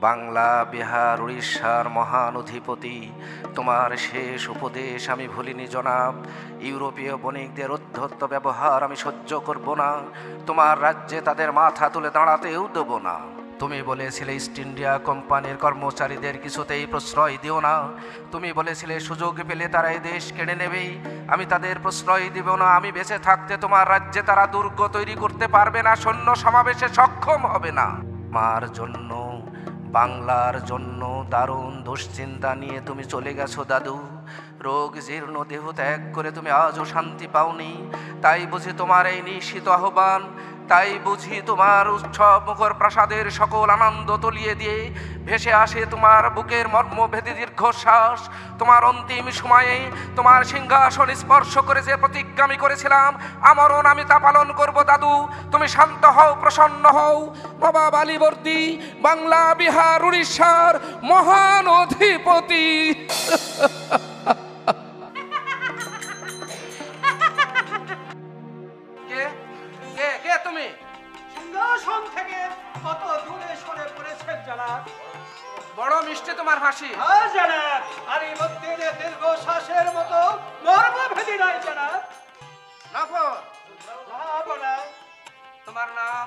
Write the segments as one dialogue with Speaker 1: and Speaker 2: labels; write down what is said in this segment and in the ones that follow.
Speaker 1: বাংলা, বিহার, উড়িষ্যার মহান অধিপতি, তোমার শেষ উপদেশ আমি ভুলিনি জনাব। ইউরোপীয় বণিকদের উদ্ধত্ত ব্যবহার আমি সহ্য করব না। তোমার রাজ্যে তাদের মাথা তুলে দাঁড়াতেও দেব না। তুমি বলেছিলে ইস্ট ইন্ডিয়া কোম্পানির কর্মচারীদের কিছুতেই প্রশ্রয় দিও না। তুমি বলেছিলে সুযোগ পেলে তারা এই দেশ কেড়ে নেবেই। আমি তাদের প্রশ্রয় দিব না। আমি বেঁচে থাকতে তোমার রাজ্যে তারা দুর্গ তৈরি করতে পারবে না, সৈন্য সমাবেশে সক্ষম হবে না। আমার জন্য, বাংলার জন্য দারুণ দুশ্চিন্তা নিয়ে তুমি চলে গেছো দাদু। রোগ জীর্ণ দেহ ত্যাগ করে তুমি আজও শান্তি পাওনি। তাই বুঝি তোমার এই নিশিত আহ্বান, তাই বুঝি তোমার উৎসব মুখর প্রাসাদের সকল আনন্দ তলিয়ে দিয়ে ভেসে আসে তোমার বুকের মর্মভেদী দীর্ঘশ্বাস। তোমার অন্তিম সময়ে তোমার সিংহাসন স্পর্শ করে যে প্রতিজ্ঞা আমি করেছিলাম আমরণ, আমি তা পালন করব দাদু। তুমি শান্ত হও, প্রসন্ন হও। বাবা বালিবর্দী, বাংলা, বিহার, উড়িষ্যার মহান অধিপতি। তুমি
Speaker 2: সিংহাসন থেকে কত দূরে সরে পড়েছেন জনাব।
Speaker 1: বড় মিষ্টি তোমার হাসি।
Speaker 2: হ্যাঁ জনাব, আর এই মধ্যে দীর্ঘশ্বাসের মতো মর্মভেদী নয় জনাব।
Speaker 1: নফর,
Speaker 2: তোমার নাম,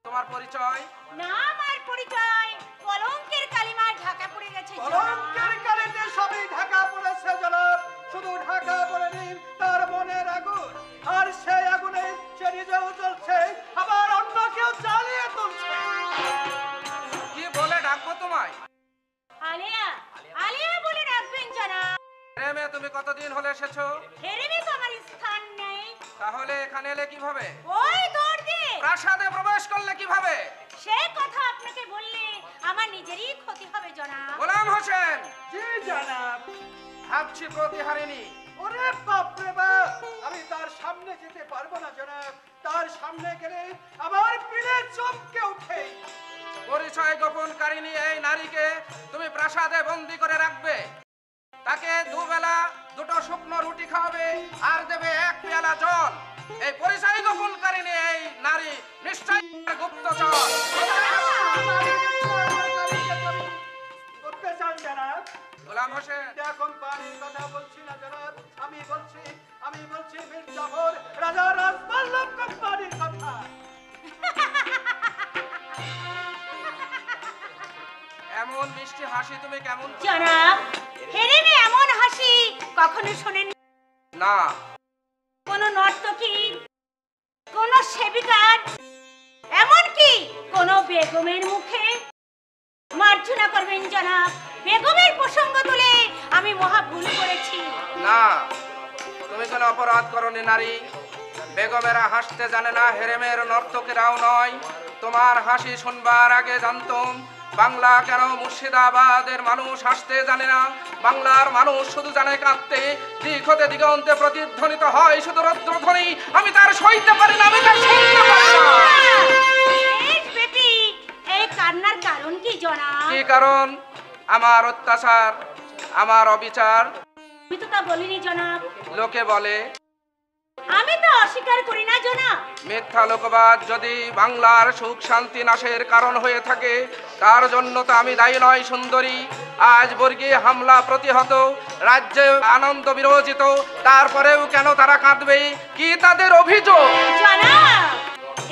Speaker 1: তোমার পরিচয়?
Speaker 3: নাম আর পরিচয় কলঙ্কের কালিমায় ঢাকা পড়ে গেছে।
Speaker 2: কলঙ্কের কালিতে সবই ঢাকা পড়েছে জনাব। শুধু ঢাকা পড়েনি, তার মনের আগুন, আর সেই আগুনে সে নিজেও জ্বলছে, আবার অন্য কেউ জ্বালিয়ে তুলছে।
Speaker 1: কি বলে ডাকবো তোমায়?
Speaker 3: আলিয়া, আলিয়া বলে রাখবেন জনাব।
Speaker 1: হেরেমে তুমি কতদিন হলে এসেছো?
Speaker 3: হেরেমে তো আমার স্থান নেই।
Speaker 1: তাহলে এখানে এলে কিভাবে?
Speaker 3: ওই দৌড় দিয়ে
Speaker 1: প্রাসাদে প্রবেশ করলে কিভাবে?
Speaker 3: সে কথা আপনাকে বললে আমার নিজেরই ক্ষতি হবে জনাব।
Speaker 1: গোলাম হোসেন।
Speaker 2: জি জনাব।
Speaker 1: ভাবছি প্রতিহারিণী।
Speaker 2: ওরে বাপ রে বাপ, আমি তার সামনে যেতে পারবো না জনাব। তার সামনে গেলে আমার পিঠে চমকে ওঠে।
Speaker 1: পরিচয় গোপনকারিণী এই নারীকে তুমি প্রাসাদে বন্দী করে রাখবে। তাকে দুবেলা দুটো শুকনো রুটি খাওয়াবে আর দেবে এক পেয়ালা জল। এই পরিচয় গোপনকারিণী এই নারী নিশ্চয়ই গুপ্তচর।
Speaker 2: করতে চান জনাব?
Speaker 1: গোলাম হোসেন,
Speaker 2: এখন পানির কথা বলছি না জনাব। আমি বলছি মীর জাফর, রাজা রাজবল্লভ কোম্পানির কথা।
Speaker 1: এমন মিষ্টি হাসি তুমি কেমন?
Speaker 3: জনাব, হেরেমে এমন হাসি কখনো শোনেন
Speaker 1: না।
Speaker 3: কোন নর্তকী, কোন সেবিকার, এমনকি কোন বেগমের মুখে? মার্জনা করবেন জনাব, বেগমের প্রসঙ্গ তুলে আমি মহা ভুল করেছি।
Speaker 1: না, তুমি কোনো অপরাধ করনি নারী। বেগমেরা হাসতে জানে না, হেরেমের নর্তকেরাও নয়। তোমার হাসি শুনবার আগে জানতাম বাংলা কেন মুর্শিদাবাদের মানুষ হাসতে জানে না। বাংলার মানুষ শুধু জানে কাঁদতে। দিক হতে দিগন্তে প্রতিধ্বনিত হয় শুধু রৌদ্রধ্বনি। আমি তার সইতে পারি না, আমি তার শুনতে পারি না।
Speaker 3: এই কান্নার কারণ কি জনাব?
Speaker 1: কি কারণ? আমার অত্যাচার, আমার অবিচার।
Speaker 3: আমি তো তা বলিনি জনাব।
Speaker 1: লোকে বলে।
Speaker 3: আমি তো অস্বীকার করি না জনাব।
Speaker 1: মিথ্যা লোকবাদ যদি বাংলার সুখ শান্তি নাশের কারণ হয়ে থাকে, তার জন্য তো আমি দায়ী নয় সুন্দরী। আজ বর্গীয় হামলা প্রতিহত, রাজ্যে আনন্দ বিরোচিত, তারপরেও কেন তারা কাঁদবে? কি তাদের অভিযোগ?
Speaker 3: জনাব,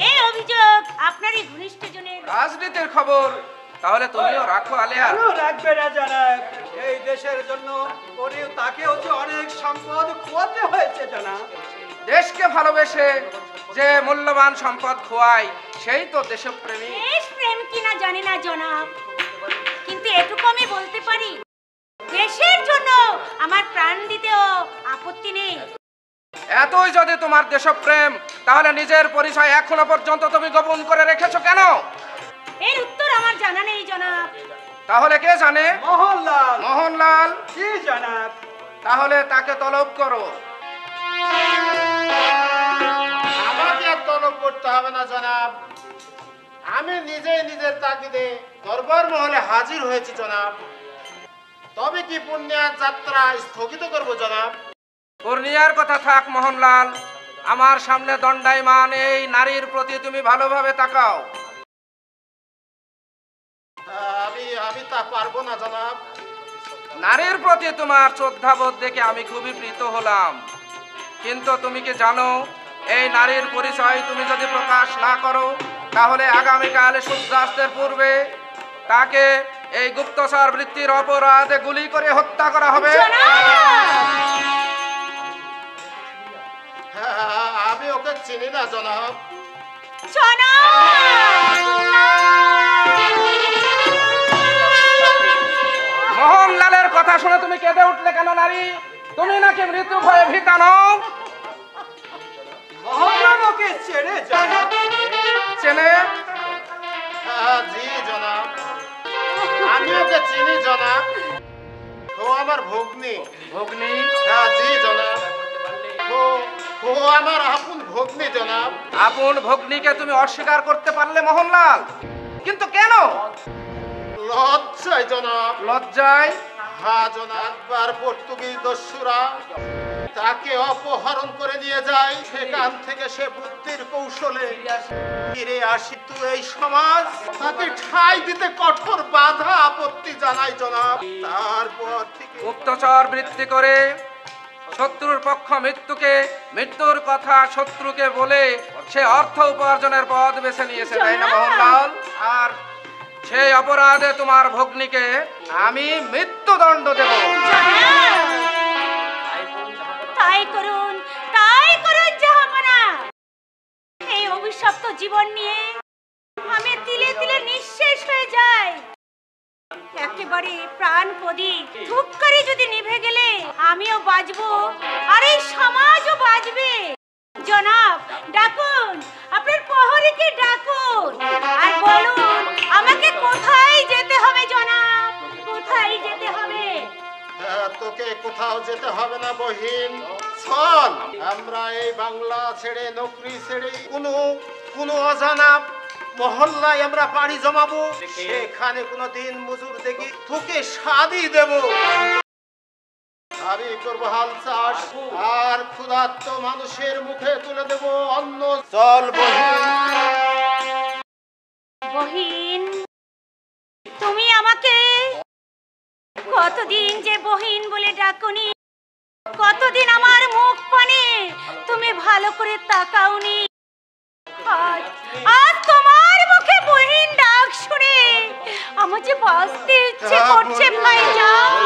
Speaker 3: এই অভিযোগ আপনারই ঘনিষ্ঠ জনের।
Speaker 1: রাজনীতির খবর তাহলে তুমিও রাখো আলেয়া।
Speaker 2: রাখবে না জনাব। এই দেশের জন্য তাকেও যে অনেক সম্পদ খোয়াতে হয়েছে জনাব।
Speaker 1: দেশকে ভালোবেসে যে মূল্যবান সম্পদ খোয়ায় সেই তো দেশপ্রেমী।
Speaker 3: দেশ প্রেম কিনা জানি না জনাব, কিন্তু এটুকু আমি বলতে পারি, দেশের জন্য আমার প্রাণ দিতেও আপত্তি নেই।
Speaker 1: এতই যদি তোমার দেশপ্রেম, তাহলে নিজের পরিচয় এখনো পর্যন্ত তুমি গোপন করে রেখেছো কেন?
Speaker 3: এর উত্তর আমার জানা নেই জনাব।
Speaker 1: তাহলে কে জানে?
Speaker 2: মোহনলাল।
Speaker 1: মোহনলাল?
Speaker 2: জি জনাব।
Speaker 1: তাহলে তাকে তলব করো।
Speaker 4: আমাকে আর তলব করতে হবে না জনাব। আমি নিজেই নিজের তাগিদে দরবার মহলে হাজির হয়েছি জনাব। তবে কি পুণ্যার যাত্রা স্থগিত করব জনাব?
Speaker 1: পূর্ণিয়ার কথা থাক মোহনলাল, আমার সামনে দণ্ডায়মান এই নারীর প্রতি তুমি ভালোভাবে তাকাও।
Speaker 4: আমি আমি তা পারবো না জনাব।
Speaker 1: নারীর প্রতি তোমার শ্রদ্ধাবোধ দেখে আমি খুবই প্রীত হলাম, কিন্তু তুমি কি জানো এই নারীর পরিচয় তুমি যদি প্রকাশ না করো তাহলে আগামীকাল সূর্যাস্তের পূর্বে তাকে এই গুপ্তচর বৃত্তির অপরাধে গুলি করে হত্যা করা হবে।
Speaker 4: হ্যাঁ, আমি ওকে চিনি না জনাব।
Speaker 1: মোহনলালের কথা শুনে তুমি কেঁদে উঠলে কেন নারী? তুমি নাকি মৃত্যু ভয়ে ভীতা নও?
Speaker 2: মোহনলাল ওকে চেনে জনাব?
Speaker 1: চেনে?
Speaker 4: হ্যাঁ, জি জনাব, আমি ওকে চিনি জনাব। ও আমার ভগ্নী।
Speaker 1: ভগ্নী?
Speaker 4: হ্যাঁ জি জনাব, ও আমার আপন ভগ্নী জনাব।
Speaker 1: আপন ভগ্নীকে তুমি অস্বীকার করতে পারলে মোহনলাল? কিন্তু কেন?
Speaker 4: লজ্জায় জনাব।
Speaker 1: লজ্জায়?
Speaker 4: হ্যাঁ জনাব, একবার পর্তুগিজ দস্যুরা তাকে অপহরণ করে নিয়ে যায়, সেখান থেকে সে বুদ্ধির কৌশলে ফিরে আসি। তো এই সমাজ তাকে ঠাঁই দিতে কঠোর বাধা আপত্তি জানাই জনাব। তারপর থেকে
Speaker 1: গুপ্তচর বৃত্তি করে শত্রুর পক্ষ মৃত্যুর কথা শত্রুকে বলে সে অর্থ উপার্জনের পথ বেছে নিয়েছে, তাই না মোহনলাল? আর সেই অপরাধে তোমার ভগ্নীকে আমি মৃত্যুদণ্ড দেব।
Speaker 3: তাই করুন জাহাপনা। এই অভিশপ্ত জীবন নিয়ে আমি তিলে তিলে নিঃশেষ হয়ে যাই। একেবারে প্রাণ প্রদীপ ধূপ করে যদি নিভে গেলে আমিও বাঁচবো আর এই সমাজও বাঁচবে। জনাব, ডাকুন আপনার প্রহরীকে, ডাকুন আর বলুন আমাকে কোথায় যেতে হবে। জনাব, কোথায় যেতে হবে?
Speaker 4: তোকে কোথাও যেতে হবে না বহিন, চল আমরা এই বাংলা ছেড়ে নকরি ছেড়ে কোনো অজানা মহল্লায় আমরা পাড়ি জমাবো। সেখানে কোনো দিন মজুর দেখি তোকে শাদি দেব। আমি করবো হাল চাষ আর ক্ষুধার্ত মানুষের মুখে তুলে দেব অন্ন। চল
Speaker 3: বহিন, তুমি আমাকে কতদিন যে বহিন বলে ডাকুনি, কতদিন আমার মুখ পানে তুমি ভালো করে তাকাওনি। আজ তোমার মুখে বহিন ডাক শুনে আমার যে বাঁচতে ইচ্ছে করছে ভাইজান।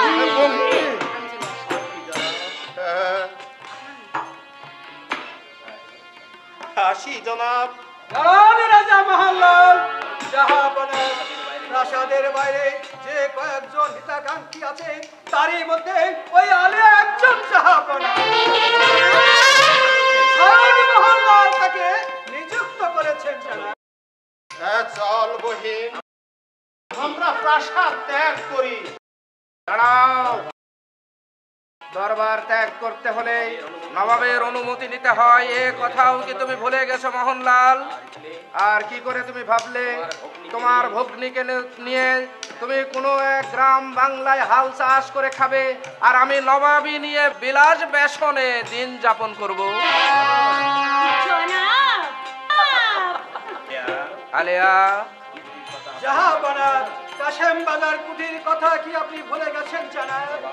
Speaker 4: আসি জনাব।
Speaker 2: রাজা মোহনলাল, জাহাপনা প্রাসাদের বাইরে যে কয়েকজন হিতাকাঙ্ক্ষী আছে তারই মধ্যে ওই আলে একজন জাহাপনা। মোহনলাল তাকে নিযুক্ত করেছেন জনাব।
Speaker 4: চল বহিন, আমরা প্রাসাদ ত্যাগ করি।
Speaker 1: দাঁড়াও, দরবার ত্যাগ করতে হলে নবাবের অনুমতি নিতে হয়, এ কথাও কি তুমি ভুলে গেছো মোহনলাল? আর কি করে তুমি ভাবলে তোমার ভগ্নীকে নিয়ে তুমি কোনো এক গ্রাম বাংলায় হাল চাষ করে খাবে আর আমি নবাবী নিয়ে বিলাস বেসনে দিন যাপন করবো? আলেয়া,
Speaker 2: জাহাপনা কাশেম বাজার কুটির কথা কি আপনি ভুলে গেছেন জনাব?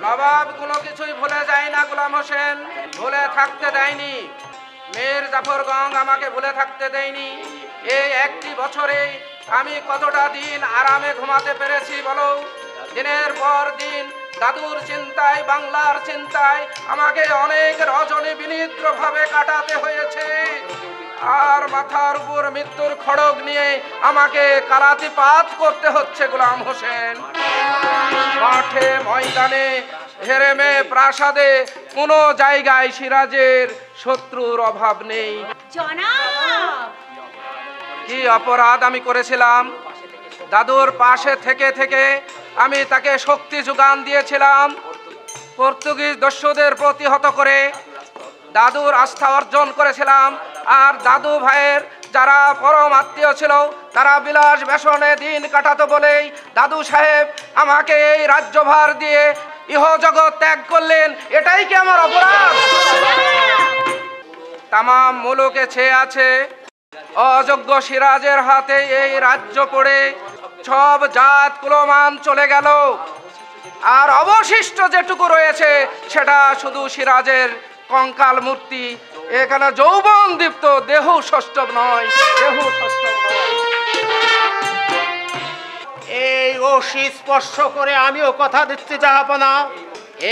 Speaker 1: নবাব কোনো কিছুই ভুলে যায় না গোলাম হোসেন, ভুলে থাকতে দেয়নি। মীর জাফরগঞ্জ আমাকে ভুলে থাকতে দেয়নি। এই একটি বছরে আমি কতটা দিন আরামে ঘুমাতে পেরেছি বলো? দিনের পর দিন দাদুর চিন্তায়, বাংলার চিন্তায় আমাকে অনেক রজনী বিনিদ্রভাবে কাটাতে হয়েছে। আর মাথার উপর মৃত্যুর খড়গ নিয়ে আমাকে কালাতিপাত করতে হচ্ছে গোলাম হোসেন। মাঠে ময়দানে হেরেমে প্রাসাদে কোনো জায়গায় সিরাজের শত্রুর অভাব নেই। কি অপরাধ আমি করেছিলাম? দাদুর পাশে থেকে থেকে আমি তাকে শক্তি যোগান দিয়েছিলাম। পর্তুগিজ দস্যুদের প্রতিহত করে দাদুর আস্থা অর্জন করেছিলাম। আর দাদু ভাইয়ের যারা পরম আত্মীয় ছিল তারা বিলাস বেসনে দিন কাটাতো বলেই দাদু সাহেব আমাকে এই রাজ্যভার দিয়ে ইহজগৎ ত্যাগ করলেন। এটাই কি আমার অপরাধ? তামাম মুলুকে ছেয়ে আছে অযোগ্য সিরাজের হাতে এই রাজ্য পড়ে। সব জাত কুলমান চলে গেল, আর অবশিষ্ট যেটুকু রয়েছে সেটা শুধু সিরাজের কঙ্কাল মূর্তি। এখানে যৌবন দীপ্ত দেহ ষষ্ঠব নয়, দেহ ষষ্ঠব নয়।
Speaker 4: এই অসি স্পর্শ করে আমিও কথা দিচ্ছি জাহাপনা,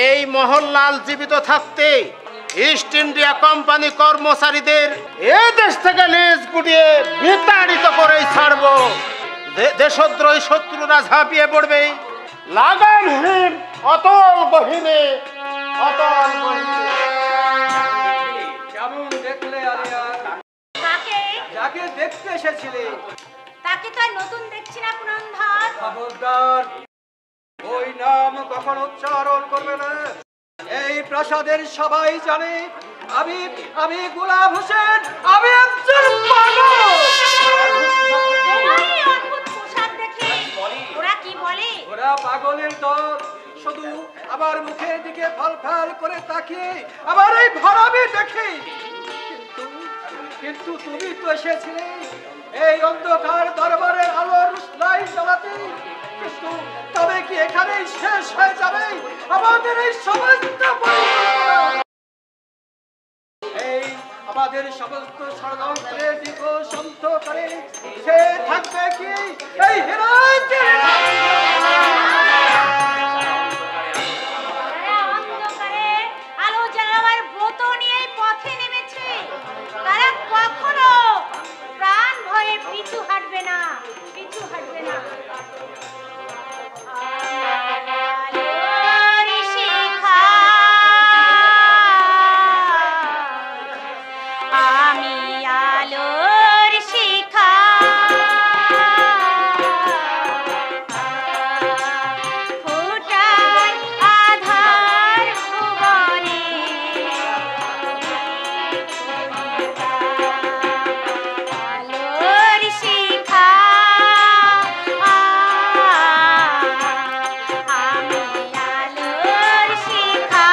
Speaker 4: এই মোহনলাল জীবিত থাকতে ইস্ট ইন্ডিয়া কোম্পানি কর্মচারীদের এ দেশ থেকে লেজ গুটিয়ে বিতাড়িত করেই ছাড়বো। দেশদ্রোহী শত্রুরা ঝাঁপিয়ে পড়বে লাগামহীন অতল গহীনে, অতল গহীনে।
Speaker 2: কেমন দেখলে আলিয়ার?
Speaker 3: কাকে?
Speaker 2: যাকে দেখতে এসেছিলে
Speaker 3: তাকে তো আর নতুন দেখছি না পুরন্দর।
Speaker 2: খবরদার, ওই নাম কখনো উচ্চারণ করবে না। এই প্রাসাদের সবাই জানে আমি গোলাম হোসেন, আমি একজন পাগল।
Speaker 3: ওই অদ্ভুত পোশাক দেখে ওরা কি বলে?
Speaker 2: ওরা পাগলের দল, শুধু আমার মুখের দিকে ফল করে তাকিয়ে আমার এই ভরামি দেখে। কিন্তু তুমি তো এসেছিলে এই অন্ধকার দরবারের আলো রুশনাই জ্বালাতে। কিন্তু তবে কি এখানেই শেষ হয়ে যাবে আমাদের এই সমস্ত পরিকল্পনা? এই আমাদের সমস্ত ষড়যন্ত্রের দিক শান্ত করে সে থাকবে কি এই হেরাতের?
Speaker 3: তারা অন্ধকারে আলো জ্বালাবার ব্রত নিয়ে পথে নেমেছে। তারা কখনো প্রাণ ভয়ে পিছু হাঁটবে না, পিছু হাঁটবে না। আলোর শিখা আমি আলোর শিখা ফুটাই আধার ভুবনে আলোর শিখা আমি আলোর শিখা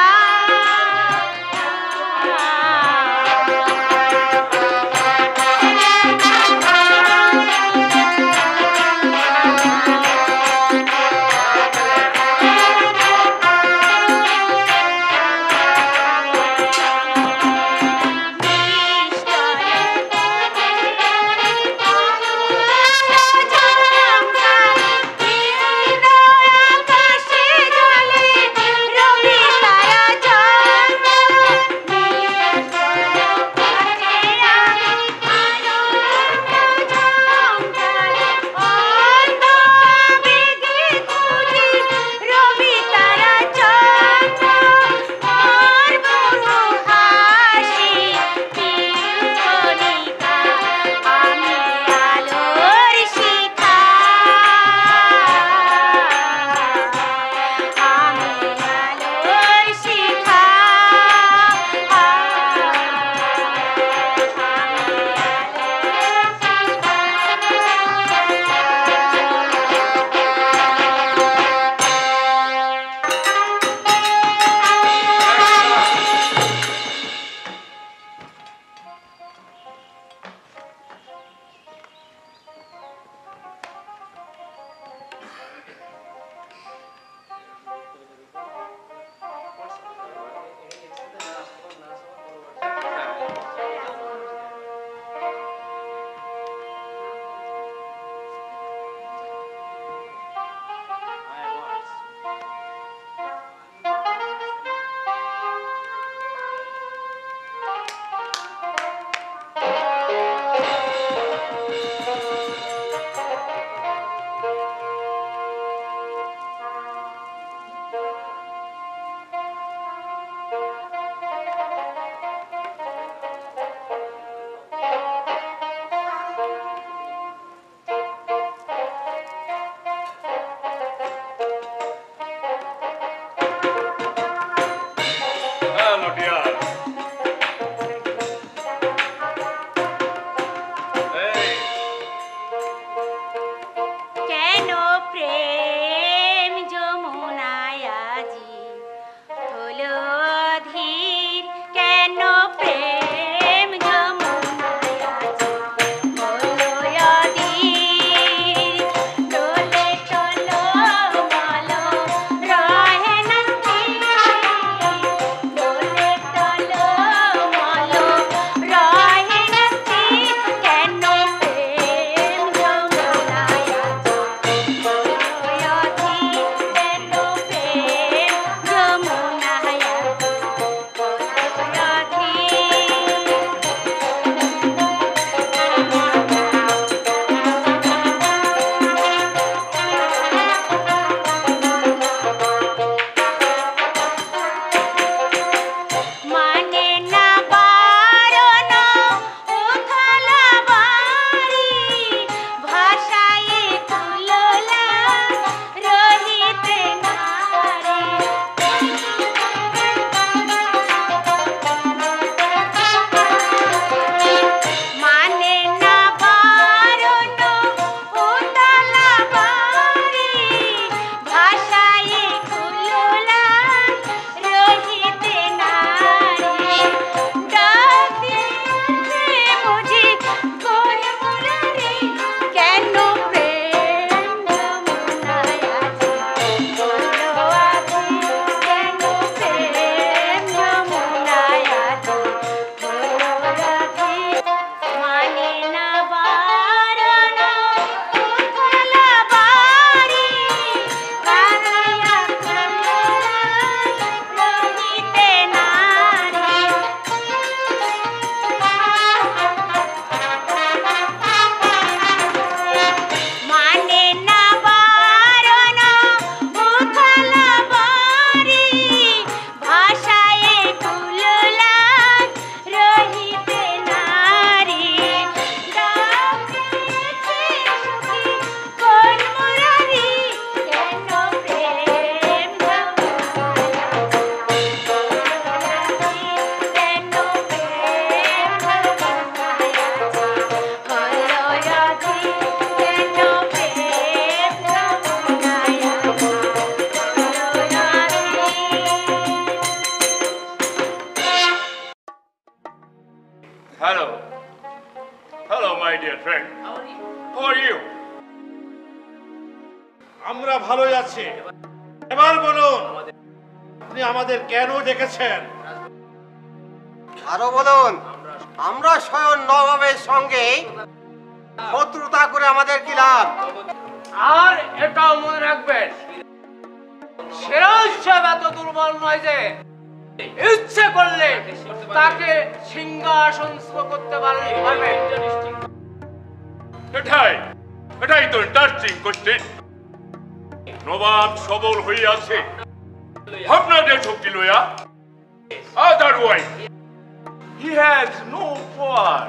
Speaker 3: ডোলে
Speaker 5: ভালোই আছি। এবার বলুন, আপনি আমাদের কেন ডেকেছেন?
Speaker 6: আরো বলুন, আমরা স্বয়ং নবাবের সঙ্গে শত্রুতা করে আমাদের কি লাভ?
Speaker 2: আর এটাও মনে রাখবেন, সিরাজ সাহেব এত দুর্বল নয় যে ইচ্ছে করলে তাকে সিংহাসনস্থ করতে পারবে।
Speaker 7: এটাই তো ইন্টারেস্টিং কোশ্চেন। নবাব সবল হয়ে আছে আপনাদের শক্তি লইয়া, otherwise he has no power.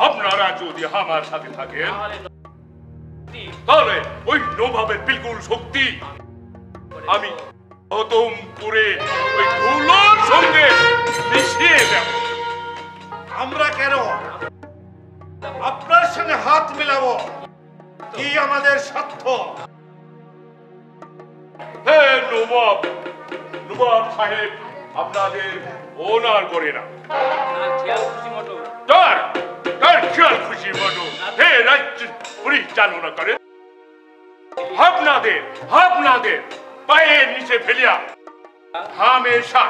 Speaker 7: আপনারা যদি আমার সাথে থাকেন তাহলে ওই নবাবের বিলকুল শক্তি আমি খতম করে ওই ধুলোর সঙ্গে মিশিয়ে দেব।
Speaker 5: আমরা কেন আপনার সঙ্গে হাত মেলাবো? কি আমাদের স্বার্থ?
Speaker 7: হে নবাব সাহেব আপনাদের ওনার করে না, তার খেয়াল খুশি মতো হে রাজ্য পরিচালনা করে আপনাদের পায়ের নিচে ফেলিয়া হামেশা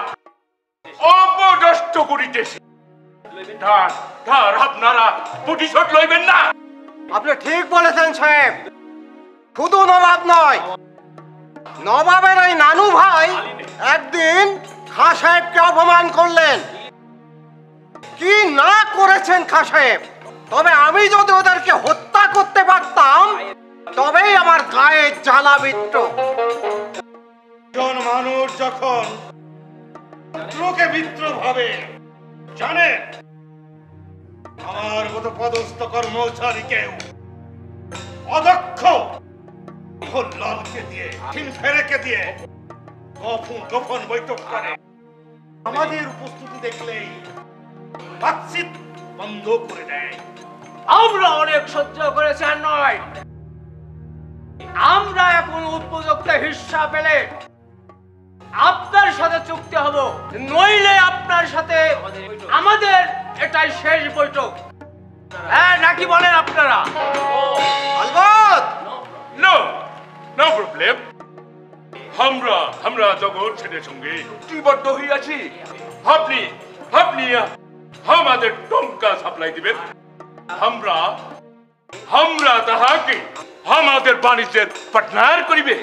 Speaker 7: অপদস্থ করিতেছে। তার আপনারা প্রতিশোধ লইবেন না।
Speaker 6: আপনি ঠিক বলেছেন সাহেব। শুধু নবাব নয়, নবাবের ওই নানু ভাই একদিন খাঁ সাহেবকে অপমান করলেন। কি না করেছেন খাঁ সাহেব! তবে আমি যদি ওদেরকে হত্যা করতে পারতাম তবেই আমার গায়ে জ্বালা বিটত।
Speaker 5: একজন মানুষ যখন শত্রুকে মিত্র ভাবে, জানেন, আমার মতো পদস্থ কর্মচারীকেও অদক্ষ লালকে দিয়ে ফেরেকে দিয়ে গোপন বৈঠক করে আমাদের উপস্থিতি দেখলেই বাতচিত বন্ধ করে দেয়।
Speaker 2: আমরা অনেক সহ্য করেছি, আর নয়, আমরা এখন উপযুক্ত হিস্সা পেলে আপনার সাথে চুক্তি হব, নইলে আপনার সাথে আমাদের এটাই শেষ বৈঠক। হ্যাঁ, নাকি বলেন আপনারা?
Speaker 6: আলবৎ।
Speaker 7: No problem. আমরা জগৎ ছেলের সঙ্গে চুক্তিবদ্ধ হইয়াছি। আপনি আমাদের টঙ্কা সাপ্লাই দিবেন, আমরা তাহাকে আমাদের বাণিজ্যের পার্টনার করিবে।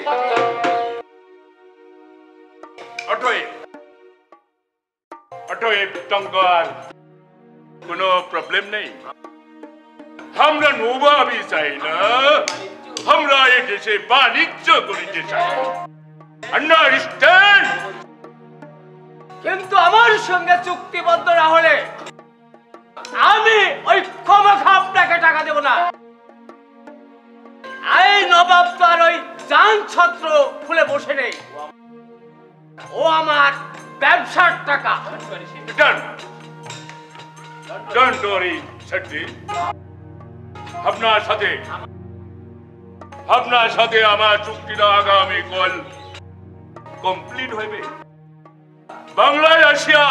Speaker 7: অতএব টঙ্কার কোনো প্রবলেম নেই। আমরা নবাবই চাই না, আমরা এই দেশে বাণিজ্য করিতে চাই। আন্ডারস্ট্যান্ড?
Speaker 2: কিন্তু আমার সঙ্গে চুক্তিবদ্ধ না হলে আমি ওই ক্ষমা আপনাকে টাকা দেব না। এই নবাব তো আর ওই জান ছত্র খুলে বসে নেই, ও আমার ব্যবসার টাকা।
Speaker 7: ডোন্ট ওয়ারি সেটজি, আপনার সাথে আমার চুক্তিটা আগামী কাল কমপ্লিট হইবে। বাংলায় আসিয়া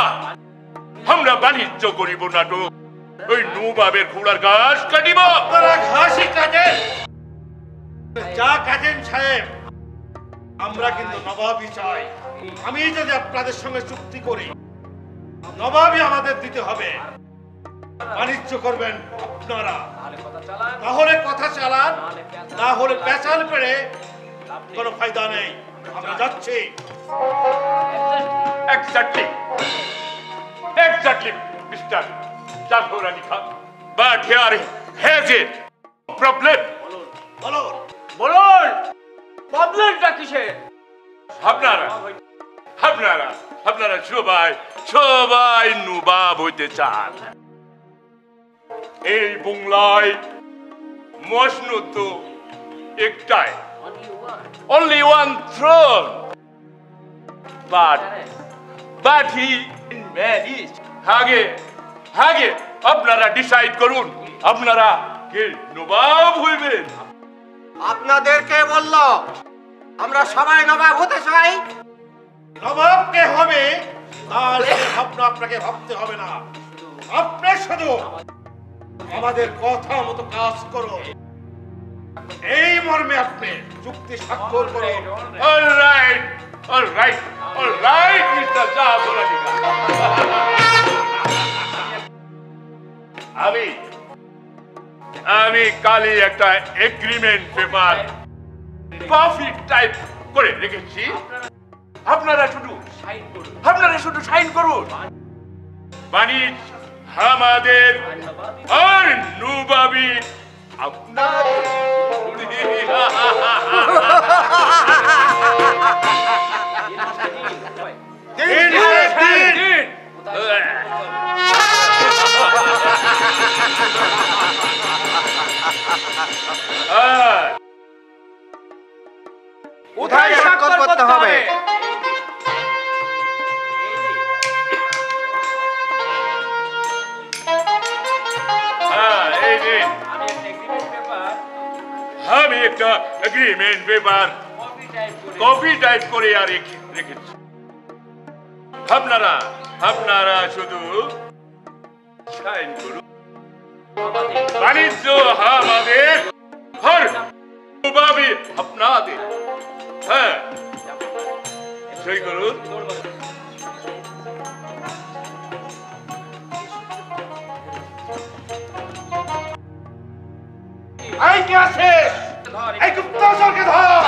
Speaker 7: আমরা বাণিজ্য করিব না তো ওই নবাবের ঘোড়ার ঘাস কাটিব।
Speaker 5: আপনারা ঘাসই কাটেন, যা কাটেন সাহেব, আমরা কিন্তু নবাবই চাই। আমি যদি আপনাদের সঙ্গে চুক্তি করি, নবাবই আমাদের দিতে হবে। বাণিজ্য করবেন আপনারা, তাহলে কথা চালান, না হলে পেঁচাল পেড়ে কোনো ফায়দা নেই। আমরা যাচ্ছি।
Speaker 7: Exactly, Mr. Jafar Ali Khan. But here has a problem.
Speaker 5: বলুন।
Speaker 2: প্রবলেমটা কিসের?
Speaker 7: আপনারা সবাই নবাব হইতে চান। এই বাংলায় মসনদ তো একটাই, only one throne. But he married. আগে আপনারা ডিসাইড করুন, আপনারা কে নবাব হইবেন।
Speaker 6: আপনাদেরকে বলল আমরা সবাই নবাব হতে চাই।
Speaker 5: নবাব কে হবে আর সে ভাবনা আপনাকে ভাবতে হবে না। আপনি শুধু আমাদের কথা মতো কাজ করুন। এই মর্মে আপনি চুক্তি স্বাক্ষর করুন।
Speaker 7: অলরাইট অলরাইট অলরাইট মিস্টার জাফরানিকা, আমি কালই একটা এগ্রিমেন্ট পেপার কফি টাইপ করে রেখেছি। আপনারা শুধু সাইন করুন। বাণিজ্য আমাদের আর নুবাবি আপনার।
Speaker 6: কোথায় স্বাক্ষর করতে হবে?
Speaker 7: আমি একটা এগ্রিমেন্ট পেপার কপি টাইপ করে আর রেখেছি। আপনারা শুধু সাইন করুন। বাণিজ্য আমাদের ঘর ভাবি আপনাদের। হ্যাঁ সই করুন।
Speaker 5: এই কে আছে? এই গুপ্তচরকে ধর।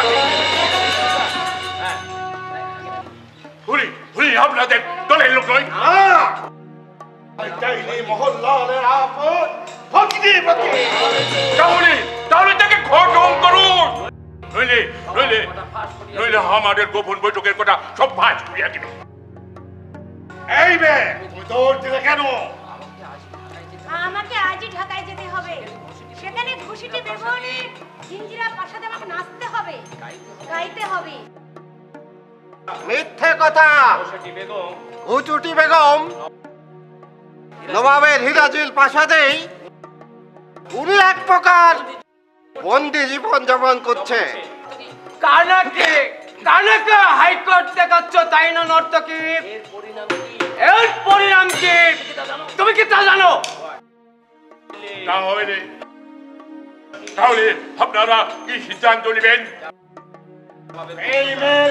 Speaker 7: ভুলি আপনাদের দলের লোক নয়।
Speaker 5: ডাইনি মহল্লার আপদ ভক্তিপতি।
Speaker 7: তাহলে তাকে খতম করুন, নইলে আমাদের গোপন বৈঠকের কথা সব ভাঁজ করিয়া দিবে।
Speaker 5: এই মেয়ে, তুমি দৌড় দিলে কেন?
Speaker 3: আমাকে আজই ঢাকায় যেতে হবে। সেখানে ঘুষিটি বেগমে জিঞ্জিরা প্রাসাদে আমাকে নাচতে হবে, গাইতে হবে।
Speaker 6: মিথ্যে কথা। হুচুটি বেগম নবাবের হিরাজুল প্রাসাদেই উনি এক প্রকার বন্দি জীবন যাপন করছে।
Speaker 2: কানাকে হাইকোর্ট দেখাচ্ছ, তাই না নর্তকী? এর পরিণাম কি তুমি কি তা জানো?
Speaker 7: তাহলে আপনারা কি সিদ্ধান্ত নেবেন?
Speaker 5: এই মেয়ে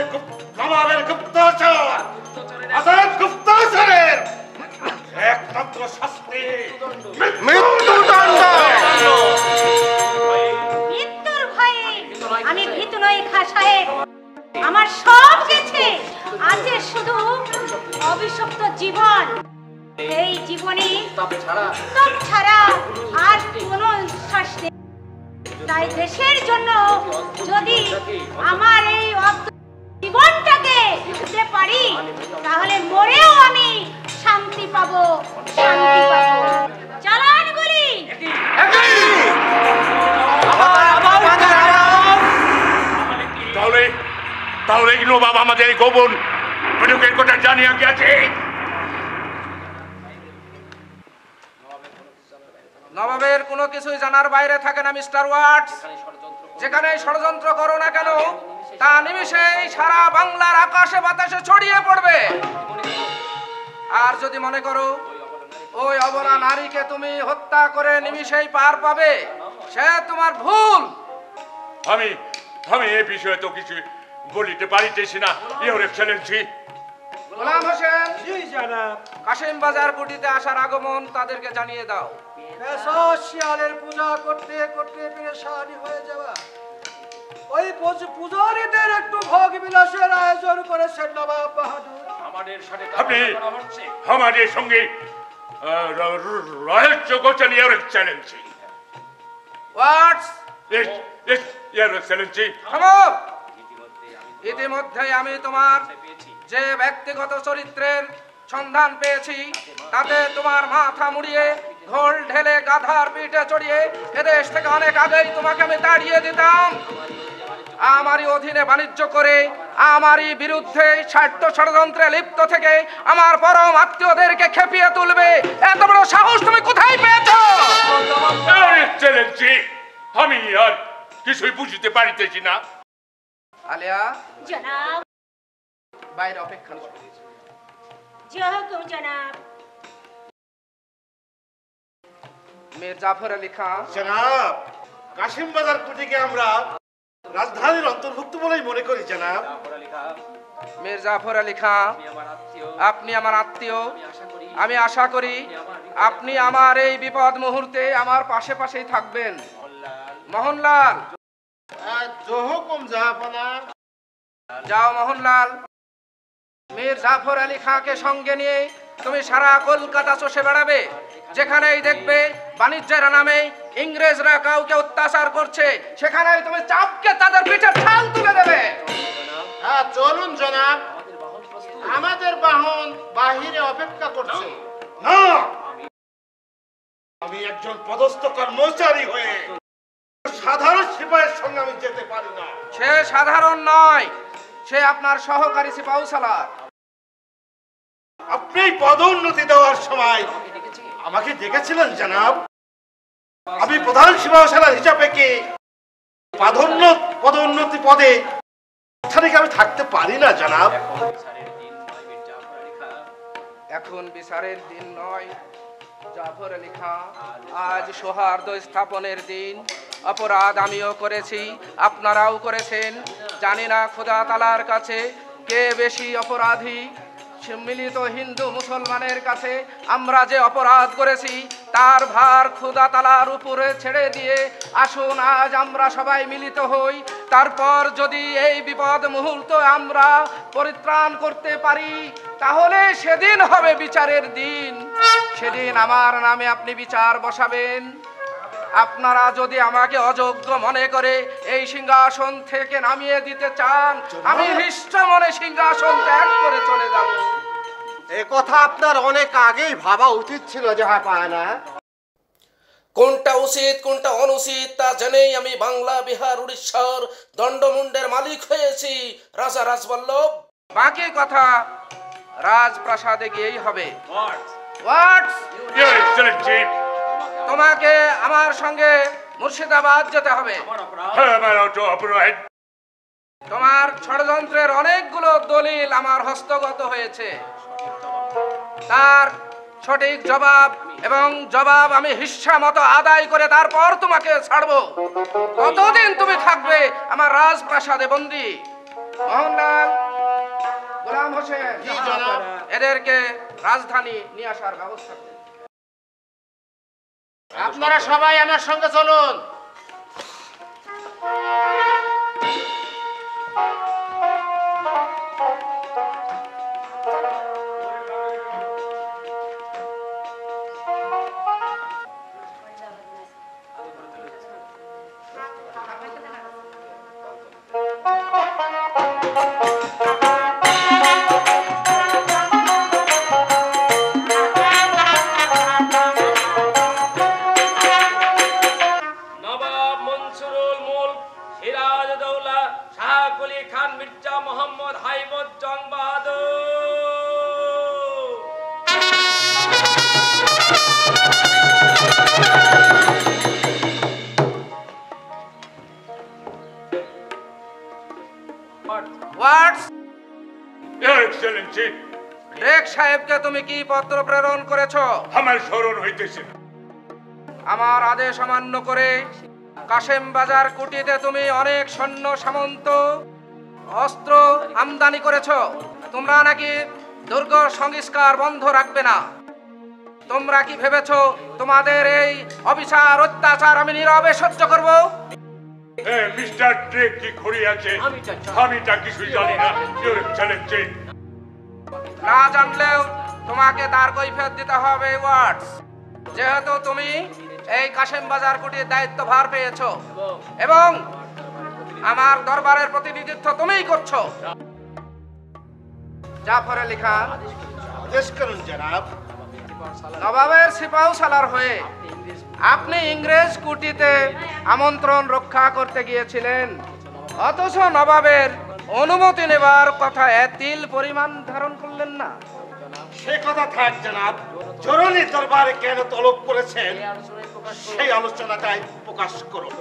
Speaker 5: নবাবের গুপ্তচর, আজাদ গুপ্তচরের একমাত্র শাস্তি
Speaker 6: মৃত্যুদণ্ড।
Speaker 3: মৃত্যুর ভয়ে আমি ভীত নই খাঁ সাহেব। আমার সব গেছে, আছে শুধু অভিশপ্ত জীবন। এই জীবনে তপ ছাড়া আর কোনো শ্বাস নেই। তাই দেশের জন্য যদি আমার এই জীবনটাকে দিতে পারি, তাহলে মরেও আমি শান্তি পাবো। চালান গুলি।
Speaker 7: তাহলে নবাব আমাদের গোপন বৈঠকের কথা জানিয়া গেছে।
Speaker 1: নবাবের কোনো কিছুই জানার বাইরে থাকে না মিস্টার ওয়াটস। যেখানে ষড়যন্ত্র করো না কেন, তা নিমিষেই সারা বাংলার আকাশে বাতাসে ছড়িয়ে পড়বে। আর যদি মনে করো ওই অবলা নারীকে তুমি হত্যা করে নিমিষেই পার পাবে, সে তোমার ভুল।
Speaker 7: আমি এ বিষয়ে তো কিছু বলিতে পারিতেছি না, ইওর এক্সেলেন্সি।
Speaker 1: গোলাম হোসেন,
Speaker 2: জি জনাব।
Speaker 1: কাশিম বাজার কুটিতে আসার আগমন তাদেরকে জানিয়ে দাও।
Speaker 2: শিয়ালের পূজা করতে করতে পেরেশানি হয়ে যাওয়া, ওই পূজারীদের একটু ভোগ বিলাসের আয়োজন করেছেন নবাব বাহাদুর।
Speaker 7: আপনি আমাদের সঙ্গে রহস্য করছেন, your excellency.
Speaker 1: What's,
Speaker 7: your excellency.
Speaker 1: থামো। ইতিমধ্যেই আমি তোমার যে ব্যক্তিগত চরিত্রের সন্ধান পেয়েছি, তাতে তোমার মাথা মুড়িয়ে ঘোল ঢেলে গাধার পিঠে চড়িয়ে এদেশ থেকে অনেক আগেই তোমাকে আমি তাড়িয়ে দিতাম। আমারই অধীনে বাণিজ্য করে আমারই বিরুদ্ধে স্বার্থ ষড়যন্ত্রে লিপ্ত থেকে আমার পরম আত্মীয়দেরকে খেপিয়ে তুলবে, এত বড় সাহস তুমি কোথায় পেয়েছো?
Speaker 7: এক্সেলেন্সি, আমি আর কিছুই বুঝতে পারিতেছি না।
Speaker 1: আলিয়া,
Speaker 3: জনাব।
Speaker 1: বাইরে অপেক্ষা করো।
Speaker 3: জি হুকুম জনাব।
Speaker 1: মীর জাফর আলী খান,
Speaker 5: জনাব, কাশিম বাজার কুটিকে আমরা রাজধানীর অন্তর্ভুক্ত বলেই মনে করি জনাব।
Speaker 1: মীর জাফর আলী খাঁ, আপনি আমার আত্মীয়। আমি আশা করি আপনি আমার এই বিপদ মুহূর্তে আমার পাশে পাশেই থাকবেন। মোহনলাল,
Speaker 4: জহুকুম জাহাপনা।
Speaker 1: যাও মোহনলাল, মীর জাফর আলী খাঁকে সঙ্গে নিয়ে তুমি সারা কলকাতা চষে বেড়াবে। যেখানেই দেখবে বাণিজ্যের নামে ইংরেজরা কাউকে অত্যাচার করছে, সেখানেই তুমি চাপকে তাদের পিঠে ছাল তুলে দেবে।
Speaker 4: হ্যাঁ চলুন জনাব, আমাদের বাহন বাহিরে অপেক্ষা করছে।
Speaker 5: না, আমি একজন পদস্থ কর্মচারী হয়ে সাধারণ সিপাহের সঙ্গে আমি যেতে পারি না।
Speaker 1: সে সাধারণ নয়, সে আপনার সহকারী সিপাহসালার।
Speaker 5: আপনি পদোন্নতি দেওয়ার সময় আমাকে ডেকেছিলেন জনাব। আমি প্রধান সিপাহসালার হিসাবে কি পদোন্নতি পদে আমি থাকতে পারি না জনাব।
Speaker 1: এখন বিচারের দিন নয় জাফর আলী খাঁ, আজ সৌহার্দ্য স্থাপনের দিন। অপরাধ আমিও করেছি, আপনারাও করেছেন। জানি না খোদা তাআলার কাছে কে বেশি অপরাধী। মিলিত হিন্দু মুসলমানের কাছে আমরা যে অপরাধ করেছি তার ভার খোদা তাআলার উপরে ছেড়ে দিয়ে আসুন আজ আমরা সবাই মিলিত হই। তারপর যদি এই বিপদ মুহূর্ত আমরা পরিত্রাণ করতে পারি, তাহলে সেদিন হবে বিচারের দিন। সেদিন আমার নামে আপনি বিচার বসাবেন। আপনারা যদি আমাকে অযোগ্য মনে করে এই সিংহাসন থেকে নামিয়ে দিতে চান, আমি হৃষ্ট মনে সিংহাসন ত্যাগ করে চলে যাব।
Speaker 6: এ কথা আপনার অনেক আগেই ভাবা উচিত ছিল জাহাপানা।
Speaker 1: কোনটা উচিত কোনটা অনুচিত তা জেনেই আমি বাংলা, বিহার, উড়িষ্যার দণ্ডমুণ্ডের মালিক হয়েছি রাজা রাজবল্লভ। বাকি কথা রাজপ্রাসাদে গিয়েই হবে।
Speaker 7: Your Excellency,
Speaker 1: তোমাকে আমার সঙ্গে মুর্শিদাবাদ যেতে হবে।
Speaker 7: আমার অটো অপরাধ।
Speaker 1: তোমার ষড়যন্ত্রের অনেকগুলো দলিল আমার হস্তগত হয়েছে, তার সঠিক জবাব আমি হিস্সা মতো আদায় করে তারপর তোমাকে ছাড়বো। কতদিন তুমি থাকবে আমার রাজপ্রাসাদে বন্দী? মোহনলাল, গোলাম হোসেন, এদেরকে রাজধানী নিয়ে আসার ব্যবস্থা করুন।
Speaker 4: আপনারা সবাই আমার সঙ্গে চলুন।
Speaker 8: নবাব মনসুরুল মুলক সিরাজউদ্দৌলা শাহ কুলি খান মির্জা মোহাম্মদ হাইবত জং বাহাদুর।
Speaker 1: ওয়াটস
Speaker 7: Your Excellency,
Speaker 1: রেক সাহেবকে তুমি কি পত্র প্রেরণ করেছো?
Speaker 7: আমার স্মরণ হইতেছে না।
Speaker 1: আমার আদেশ অমান্য করে কাশেম বাজার কুটিতে তুমি অনেক সৈন্য সামন্ত অস্ত্র আমদানি করেছো। তোমরা নাকি দুর্গ সংস্কার বন্ধ রাখবে না। তোমরা কি ভেবেছো তোমাদের এই অবিচার অত্যাচার আমি নীরবে সহ্য করব?
Speaker 7: মিস্টার ড্রেক কি ঘুরে আছে আমি তা কিছু জানি না। Your Excellency,
Speaker 1: না জানলেও তোমাকে তার কৈফিয়ত দিতে হবে ওয়াটস। যেহেতু তুমি এই কাশেম বাজার কুটির দায়িত্ব ভার পেয়েছো এবং আমার দরবারের প্রতিনিধিত্ব তুমিই করছো। জাফর আলী খান,
Speaker 5: আদেশ করুন জনাব।
Speaker 1: নবাবের সিপাহসালার হয়ে আপনি ইংরেজ কুটিতে আমন্ত্রণ রক্ষা করতে গিয়েছিলেন, অথচ নবাবের অনুমতি নেবার কথা তিল পরিমাণ ধারণ করলেন না।
Speaker 5: সে কথা থাক জনাব। জরুরি দরবারে কেন তলব করেছেন সেই আলোচনাটাই প্রকাশ করুন।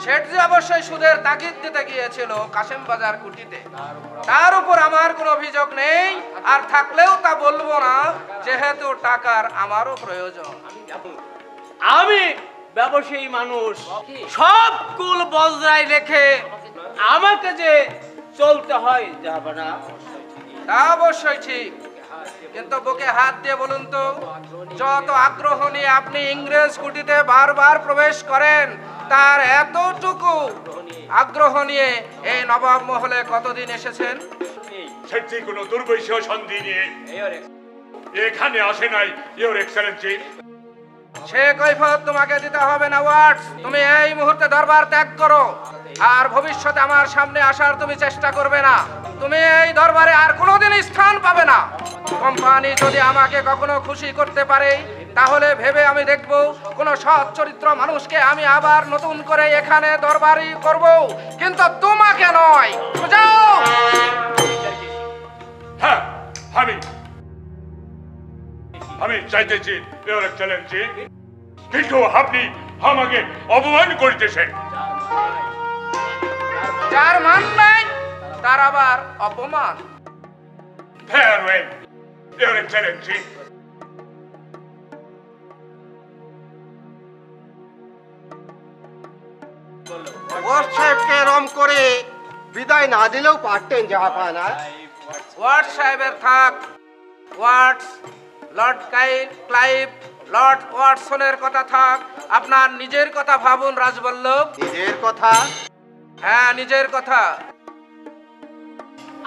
Speaker 1: শেঠজি অবশ্যই সুদের তাগিদ দিতে গিয়েছিল কাশেম বাজার কুটিতে, তার উপর আমার কোনো অভিযোগ নেই, আর থাকলেও তা বলবো না, যেহেতু টাকার আমারও প্রয়োজন।
Speaker 8: আমি
Speaker 9: ব্যবসায়ী মানুষ, সব কুল বজায় রেখে আমাকে যে চলতে হয় জাহাপনা।
Speaker 1: তা অবশ্যই ঠিক, কিন্তু বুকে হাত দিয়ে বলুন তো, যত আগ্রহ নিয়ে আপনি ইংরেজ কুটিতে বারবার প্রবেশ করেন, তার এতটুকু আগ্রহ নিয়ে এই নবাব মহলে কতদিন এসেছেন?
Speaker 7: সেটি কোনো দুর্বৈশ্য সন্ধি নিয়ে এখানে আসে নাই, ইওর এক্সেলেন্সি।
Speaker 1: সে কৈফিয়ত তোমাকে দিতে হবে না ওয়াটস। তুমি এই মুহূর্তে দরবার ত্যাগ করো, আর ভবিষ্যতে আমার সামনে আসার তুমি চেষ্টা করবে না। তুমি এই দরবারে আর কোনোদিন স্থান পাবে না। কোম্পানি যদি আমাকে কখনো খুশি করতে পারে, তাহলে ভেবে আমি দেখব কোন সৎ চরিত্র মানুষকে আমি আবার নতুন করে এখানে দরবারি করব, কিন্তু তোমাকে নয়। বুঝাও?
Speaker 7: হ্যাঁ, আমি চাইতেছি ইওর এক্সেলেন্সি, কিন্তু আপনি আমাকে অপমান করিতেছেন।
Speaker 1: যার মান নাই তার আবার অপমান।
Speaker 7: Farewell your Excellency.
Speaker 6: ওয়ার্ড সাহেবকে এরম করে বিদায় না দিলেও পারতেন জাহাপানা।
Speaker 1: ওয়ার্ড সাহেবের থাক ওয়ার্ডস, লর্ড ক্লাইভ, লর্ড ওয়াটসনের কথা থাক, আপনার নিজের কথা ভাবুন রাজবল্লভ।
Speaker 6: নিজের কথা?
Speaker 1: হ্যাঁ, নিজের কথা।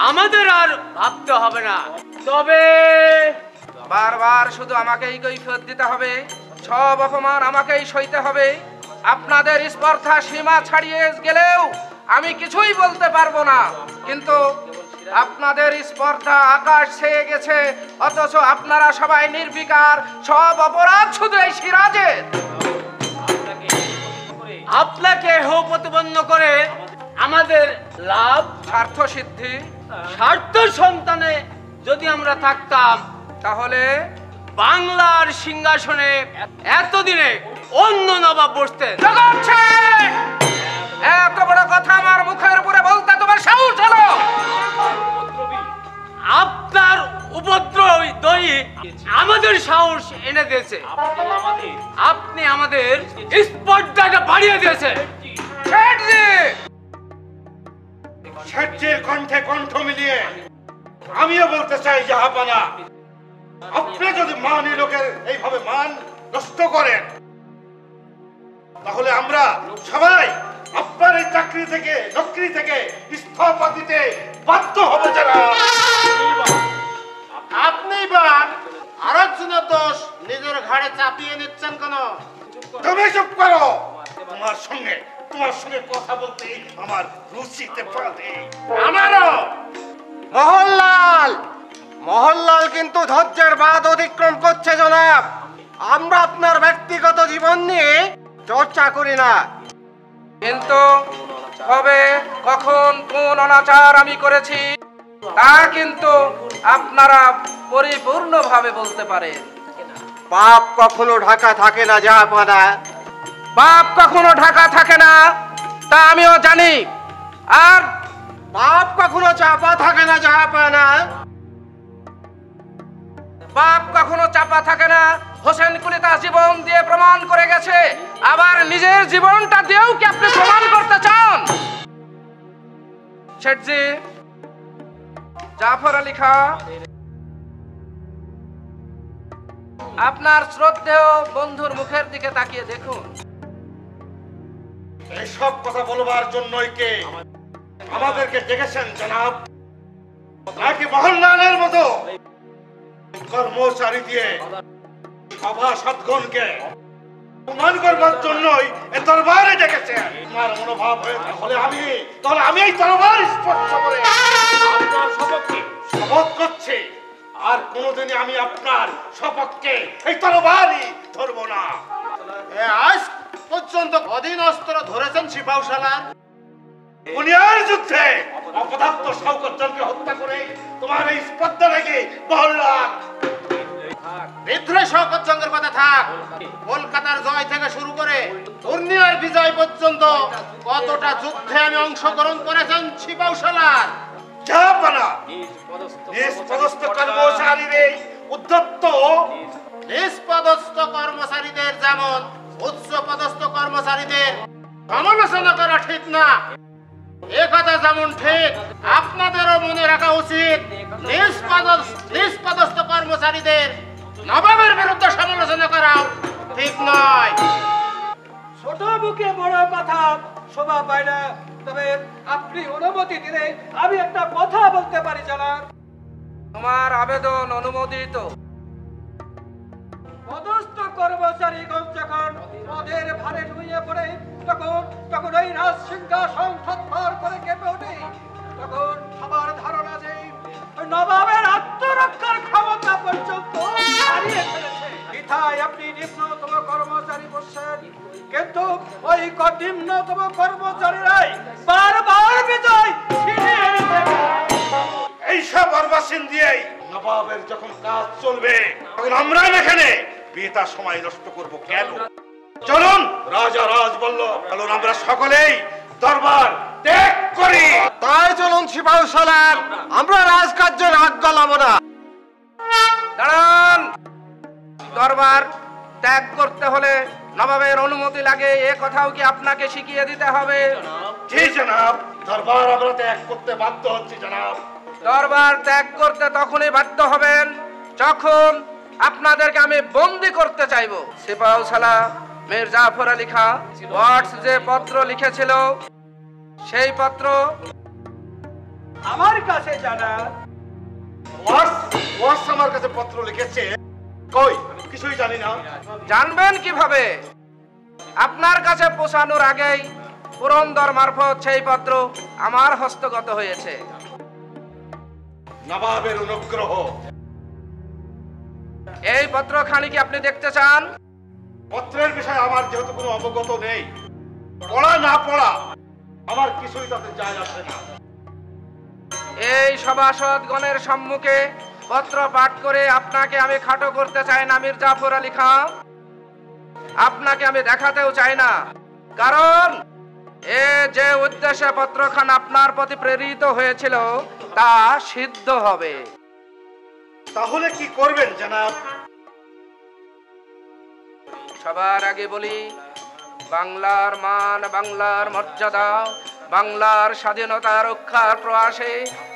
Speaker 9: আমাদের আর ভাবতে হবে না, তবে
Speaker 1: বারবার শুধু আমাকেই কৈফিয়ত দিতে হবে, সব অপমান আমাকেই সইতে হবে। আপনাদের স্পর্ধা সীমা ছাড়িয়ে গেলেও আমি কিছুই বলতে পারবো না, কিন্তু আপনাদের স্পর্ধা আকাশ ছেয়ে গেছে, অথচ আপনারা সবাই নির্বিকার। সব অপরাধ শুধু এই সিরাজের।
Speaker 9: আপনাকে হো প্রতিপন্ন করে আমাদের লাভ,
Speaker 1: স্বার্থ সিদ্ধি।
Speaker 9: স্বার্থ সন্তানে যদি আমরা থাকতাম,
Speaker 1: তাহলে
Speaker 9: বাংলার সিংহাসনে এতদিনে অন্য নবাব বসতেন।
Speaker 1: জগৎ শেখ! এত বড় কথা আমার মুখের উপরে বলতে তোমার সাহস হলো?
Speaker 9: আপনার উপদ্রব দই আমাদের সাহস এনে দিয়েছে। আপনি আমাদের স্পর্ধাটা বাড়িয়ে দিয়েছে।
Speaker 5: শেঠজির কণ্ঠে কণ্ঠ মিলিয়ে আমিও বলতে চাই জাহাপানা, আপনি যদি মানি লোকের এইভাবে মান নষ্ট করেন, তাহলে আমরা সবাই আপনার এই চাকরি থেকে নকরি থেকে ইস্তফা দিতে বাধ্য হবে। যারা
Speaker 4: আপনি বা আরেকজনের দোষ নিজের ঘাড়ে চাপিয়ে নিচ্ছেন কেন?
Speaker 5: তুমি চুপ করো। তোমার সঙ্গে কথা বলতে আমার রুচিতে পড়ে।
Speaker 4: আমারও।
Speaker 6: মহল্লাল কিন্তু ধৈর্যের বাঁধ অতিক্রম করছে জনাব। আমরা আপনার ব্যক্তিগত জীবন নিয়ে চর্চা করি না,
Speaker 1: কিন্তু কবে, কখন, কোন অনাচার আমি করেছি তা কিন্তু আপনারা পরিপূর্ণভাবে বলতে পারেন।
Speaker 6: পাপ কখনো ঢাকা থাকে না জাহাপানা।
Speaker 1: পাপ কখনো ঢাকা থাকে না তা আমিও জানি, আর
Speaker 6: পাপ কখনো চাপা থাকে না জাহাপানা।
Speaker 1: পাপ কখনো চাপা থাকে না। হোসেন কুলি তার জীবন দিয়ে প্রমাণ করে গেছে, আবার নিজের জীবনটা দিয়েও কি আপনি প্রমাণ করতে চান? শেঠজি, জাফর আলী খাঁ, আপনার শ্রদ্ধেয় বন্ধুর মুখের দিকে তাকিয়ে দেখুন।
Speaker 5: এইসব কথা বলবার জন্যই কে আমাদেরকে ডেকেছেন জনাব? নাকি মহল্লালের মতো কর্মচারী দিয়ে সভাসদগণকে প্রমাণ করবার জন্যই এ দরবারে ডেকেছেন? আমার মনোভাব হয়ে তাহলে আমি এই দরবার স্পর্শ করে আপনার সপক্ষে শপথ করছি, আর কোনোদিনই আমি আপনার সপক্ষে এই তরবারই ধরব না।
Speaker 4: আজ পর্যন্ত কদিন অস্ত্র ধরেছেন সিপাহসালার?
Speaker 5: দুনিয়ার যুদ্ধে অপদার্থ শওকতজনকে হত্যা করে তোমার এই স্পর্ধা নাকি মহল্লা?
Speaker 4: বিদ্রোহী শওকত জঙ্গের কথা থাক, কলকাতার জয় থেকে শুরু করে পূর্ণিমার বিজয় পর্যন্ত কতটা যুদ্ধে আমি অংশগ্রহণ করেছেন সিপাহসালার?
Speaker 5: জাহাপানা, নিষ্পদস্থ কর্মচারীর এই উদ্ধত্ত
Speaker 4: নিষ্পদস্থ কর্মচারীদের যেমন উচ্চ পদস্থ কর্মচারীদের সমালোচনা করা ঠিক না। এ কথা যেমন ঠিক, আপনাদেরও মনে রাখা উচিত নিজ পদস্থ কর্মচারীদের নবাবের বিরুদ্ধে সমালোচনা করা ঠিক নয়।
Speaker 2: ছোট মুখে বড় কথা শোভা পায় না। তবে আপনি অনুমতি দিলে আমি একটা কথা বলতে পারি জনাব।
Speaker 1: তোমার আবেদন অনুমোদিত।
Speaker 2: পদস্থ কর্মচারীগণ যখন পদের ভারে ঢুইয়ে পড়ে তখন ওই রাজ সিংহাসন থরথর করে কেঁপে ওঠে। তখন সবার ধারণা যে নবাবের আত্মরক্ষার ক্ষমতা পর্যন্ত হারিয়ে ফেলেছে। বিধায় আপনি নিম্নতম কর্মচারী বসছেন, কিন্তু ওই নিম্নতম কর্মচারীরাই বারবার বিজয় ছিনিয়ে নিতে।
Speaker 5: এইসব অর্বাসীন দিয়েই নবাবের যখন কাজ চলবে তখন আমরা এখানে বেতা সময় নষ্ট করব কেন? চলুন রাজা রাজ বলল, চলুন আমরা সকলেই দরবার ত্যাগ করি।
Speaker 6: তাই চলুন সিপাহী সালার, আমরা রাজকার্যের আজ্ঞা লব না।
Speaker 1: দাঁড়ান, দরবার ত্যাগ করতে হলে নবাবের অনুমতি লাগে, এ কথাও কি আপনাকে শিখিয়ে দিতে হবে?
Speaker 5: জি জনাব, দরবার আমরা ত্যাগ করতে বাধ্য হচ্ছি জনাব।
Speaker 1: দরবার ত্যাগ করতে তখনই বাধ্য হবেন যখন আপনাদেরকে আমি বন্দি করতে চাইব। সিপাহী সালার মীর জাফর আলী খাঁ ওয়াটস যে পত্র লিখেছিল সেই পত্র
Speaker 2: আমার কাছে জানা
Speaker 5: ওয়াস আমার কাছে পত্র লিখেছে। কই, আমি কিছুই জানি না।
Speaker 1: জানবেন কিভাবে? আপনার কাছে পৌঁছানোর আগেই পুরন্দর মারফত সেই পত্র আমার হস্তগত হয়েছে।
Speaker 5: নবাবের অনুগ্রহ।
Speaker 1: এই পত্রখানি কি আপনি দেখতে চান?
Speaker 5: পত্রের বিষয়ে আমার যেহেতু কোনো অবগত নেই, পড়া না পড়া আমার কিছুই তাতে যায় আসে না।
Speaker 1: এই সভাসদগণের সম্মুখে পত্র পাঠ করে আপনাকে আমি খাটো করতে চাই না মীর জাফর আলী খাঁ, আপনাকে আমি দেখাতেও চাই না। কারণ এ যে উদ্দেশ্যে পত্রখান আপনার প্রতি প্রেরিত হয়েছিল তা সিদ্ধ হবে।
Speaker 5: তাহলে কি করবেন জনাব?
Speaker 1: সবার আগে বলি, বাংলার মান, বাংলার মর্যাদা, বাংলার স্বাধীনতা রক্ষার প্রয়াসে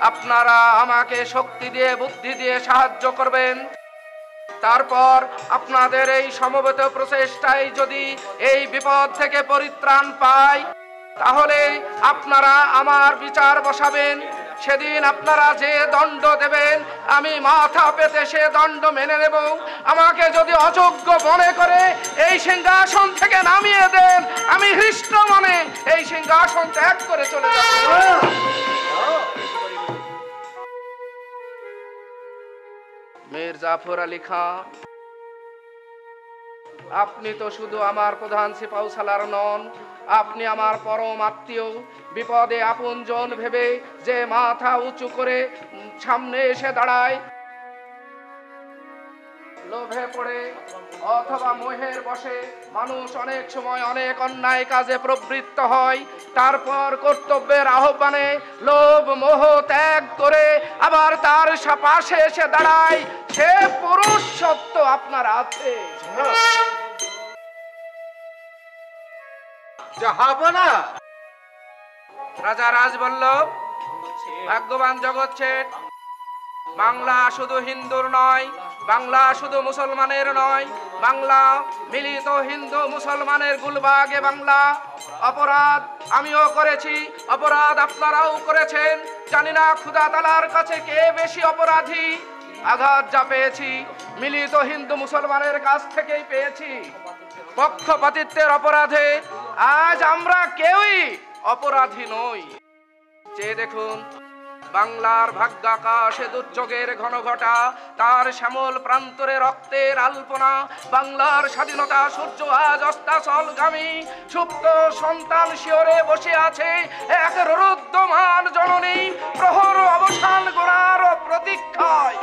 Speaker 1: আপনারা আমাকে শক্তি দিয়ে বুদ্ধি দিয়ে সাহায্য করবেন। তারপর আপনাদের এই সমবেত প্রচেষ্টায় যদি এই বিপদ থেকে পরিত্রাণ পাই, তাহলে আপনারা আমার বিচার বসাবেন। সেদিন আপনারা যে দণ্ড দেবেন আমি মাথা পেতে সে দণ্ড মেনে নেব। আমাকে যদি অযোগ্য মনে করে এই সিংহাসন থেকে নামিয়ে দেন, আমি হৃষ্ট মনে এই সিংহাসন ত্যাগ করে চলে যাব। মীর জাফর আলী খাঁ, আপনি তো শুধু আমার প্রধান সিপাহী সালার নন, আপনি আমার পরম আত্মীয়। বিপদে আপনজন ভেবে যে মাথা উঁচু করে সামনে এসে দাঁড়ায়, লোভে পড়ে অথবা মোহের বশে মানুষ অনেক সময় অনেক অন্যায় কাজে প্রবৃত্ত হয়। তারপর কর্তব্যের আহ্বানে লোভ মোহ ত্যাগ করে আবার তার পাশে এসে দাঁড়ায়, সে পুরুষ সত্য আপনার আছে।
Speaker 6: জাহাপনা,
Speaker 1: রাজা রাজবল্লভ, ভাগ্যবান জগৎ শেঠ, বাংলা শুধু হিন্দুর নয়, বাংলা শুধু মুসলমানের নয়, বাংলা মিলিত হিন্দু মুসলমানের গুলবাগে বাংলা। অপরাধ আমিও করেছি, অপরাধ আপনারাও করেছেন। জানি না খোদা তাআলার কাছে কে বেশি অপরাধী। আঘাত যা পেয়েছি মিলিত হিন্দু মুসলমানের কাছ থেকেই পেয়েছি। পক্ষপাতিত্বের অপরাধে আজ আমরা কেউই অপরাধী নই। যে দেখুন, বাংলার ভাগ্যাকাশে দুর্যোগের ঘনঘটা, তার শ্যামল প্রান্তরে রক্তের আলপনা। বাংলার স্বাধীনতা সূর্য আজ অস্তাচলগামী, সুপ্ত সন্তান শিয়রে বসে আছে এক রুদ্ধমান জননী, প্রহর অবসান গোড়ার প্রতীক্ষায়।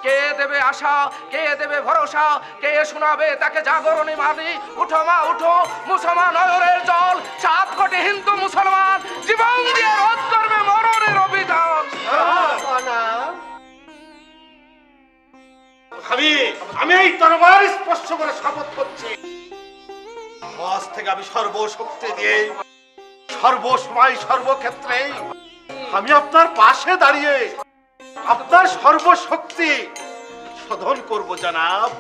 Speaker 1: কে দেবে আশা, কে দেবে ভরসা, কে শোনাবে তাকে জাগরণী মানি? উঠো মা উঠো, মুসলমান নয়নের জল, 7 কোটি হিন্দু মুসলমান জীবন দিয়ে রোধ করবে মরণের অভিযান।
Speaker 5: আমি এই তরবার স্পর্শ করে শপথ করছি, আজ থেকে আমি সর্বশক্তি দিয়ে সর্বসময় সর্বক্ষেত্রে আমি আপনার পাশে দাঁড়িয়ে আপনার সর্বশক্তি শোধন করব জনাব।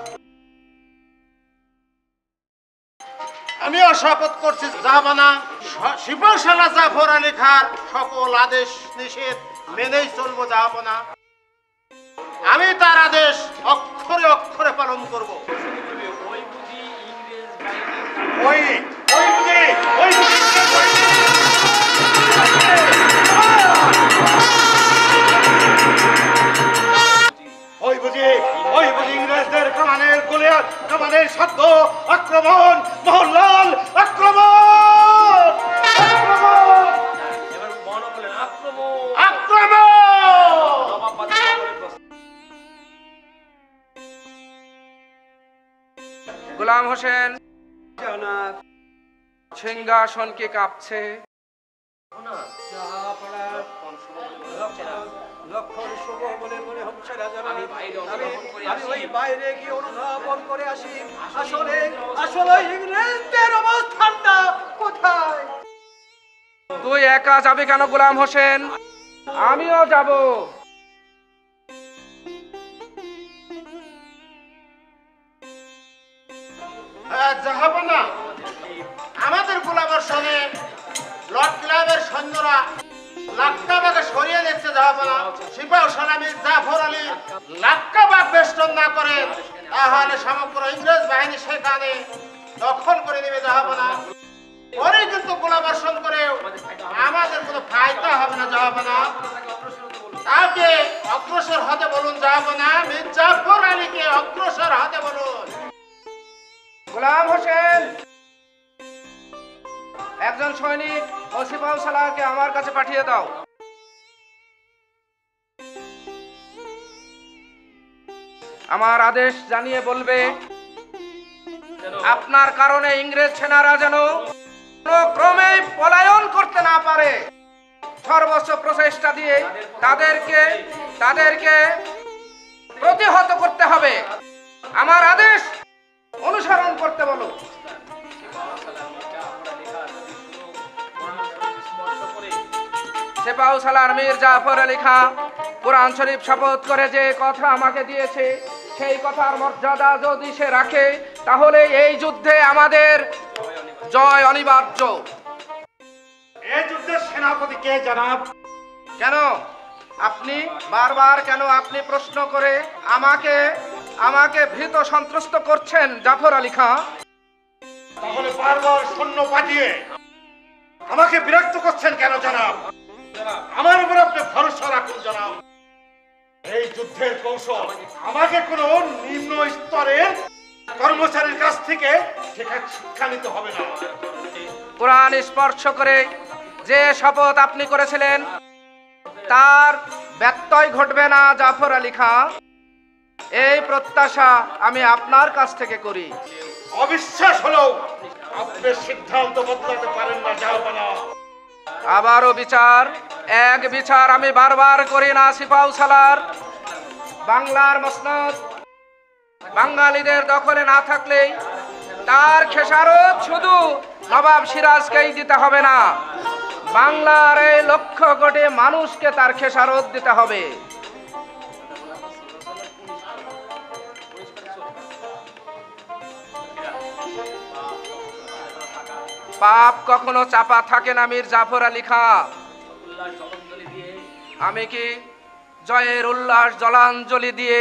Speaker 4: আমিও শপথ করছি জাহাপানা, সিপাহসালা জাফর আলী খাঁর সকল আদেশ নিষেধ মেনেই চলবো জাহাপানা। আমি তার আদেশ অক্ষরে অক্ষরে পালন করব।
Speaker 5: ওই ওই বুঝি ওই ওই বুঝি ওই বুঝি ইংরেজদের কামানের গোলিয়াত কামানের শব্দ আক্রমণ মোহনলাল আক্রমণ আক্রমণ
Speaker 8: এবার মনে বলেন আক্রমণ।
Speaker 5: আক্রমণ।
Speaker 1: গোলাম হোসেন, সিংহাসন কি কাঁপছে?
Speaker 2: লক্ষণ শুভ বলে মনে হচ্ছে না জানা।
Speaker 8: আমি বাইরে অনুধাবন করে
Speaker 2: আমি ওই
Speaker 8: আসি।
Speaker 2: বাইরে গিয়ে অনুধাবন করে আসি আসলে আসলে ইংরেজদের অবস্থানটা কোথায়।
Speaker 1: তুই একা যাবি কেন গোলাম হোসেন? আমিও যাব।
Speaker 4: জাহাপানা, আমাদের গোলামের সঙ্গে লর্ড ক্লাবের সৈন্যরা লাক্কাবাগে সরিয়ে দিচ্ছে জাহাপানা। সিপাহ সালামী জাফর আলী লাক্কাবাগ বেষ্টন না করে তাহলে সমগ্র ইংরেজ বাহিনী সেখানে দখল করে নেবে জাহাপানা। পরে কিন্তু গোলাবর্ষণ করে আমাদের কোনো ফায়দা হবে না জাহাপানা। তাকে অগ্রসর হতে বলুন জাহাপানা, মীর জাফর আলীকে অগ্রসর হতে বলুন।
Speaker 1: গোলাম হোসেন, একজন সৈনিক ও সিপাহ সালারকে আমার কাছে পাঠিয়ে দাও। আমার আদেশ জানিয়ে বলবে আপনার কারণে ইংরেজ সেনারা যেন কোনো ক্রমে পলায়ন করতে না পারে। সর্বোচ্চ প্রচেষ্টা দিয়ে তাদেরকে প্রতিহত করতে হবে। আমার আদেশ অনুসরণ করতে বলো। সিপাহ সালার মীর জাফর আলী খাঁ কোরআন শরীফ শপথ করে যে কথা আমাকে দিয়েছে সেই কথার মর্যাদা যদি সে রাখে তাহলে এই যুদ্ধে আমাদের জয় অনিবার্য।
Speaker 5: এই যুদ্ধের সেনাপতি কে জনাব?
Speaker 1: কেন আপনি বারবার আপনি প্রশ্ন করে আমাকে ভীত সন্ত্রস্ত করছেন জাফর আলী খাঁ?
Speaker 5: তাহলে বারবার সৈন্য পাঠিয়ে আমাকে বিরক্ত করছেন কেন জনাব? আমার উপর আপনি ভরসা রাখুন জনাব। এই যুদ্ধের কৌশল আমাকে কোনো নিম্ন স্তরের কর্মচারীর কাছ থেকে শিক্ষা নিতে হবে না।
Speaker 1: কোরআন স্পর্শ করে যে শপথ আপনি করেছিলেন তার ব্যত্যয় ঘটবে না জাফর আলী খাঁ, এই প্রত্যাশা আমি আপনার কাছ থেকে করি।
Speaker 5: অবিশ্বাস হলেও আপনি সিদ্ধান্ত বদলাতে পারেন না জাহাপানা।
Speaker 1: আবারও এক বিচার আমি বারবার করি না সিপাহ সালার। বাংলার মসনদ বাঙালিদের দখলে না থাকলেই তার খেসারত শুধু নবাব সিরাজকেই দিতে হবে না, বাংলার এই লক্ষ কোটি মানুষকে তার খেসারত দিতে হবে। পাপ কখনো চাপা থাকে না মীর জাফর আলী খাঁ। আমি কি জয়ের উল্লাস জলাঞ্জলি দিয়ে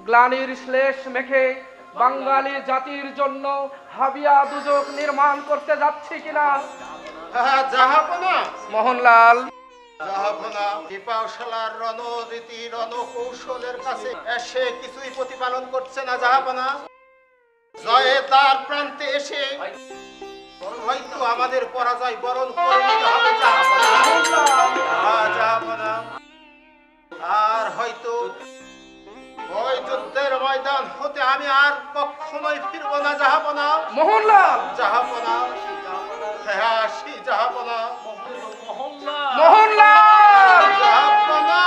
Speaker 1: গ্লানির শ্লেষ মেখে বাঙালি জাতির জন্য হাবিয়া দুজক নির্মাণ করতে যাচ্ছি কিনা?
Speaker 4: জাহাপানা,
Speaker 1: মোহনলাল,
Speaker 4: জাহাপানা সিপাহসালার রণরীতি রণকৌশলের কাছে এসে কিছুই প্রতিপালন করছে না জাহাপানা। জয়ে তার প্রান্তে এসে হয়তো আমাদের পরাজয় বরণ করে নিতে হবে জাহাপানা। আর হয়তো ওই যুদ্ধের ময়দান হতে আমি আর কখনোই ফিরব না জাহাপানা।
Speaker 1: মোহনলাল,
Speaker 4: জাহাপানা, হ্যাঁ আসি জাহাপানা।
Speaker 1: মোহনলাল,
Speaker 4: জাহাপানা,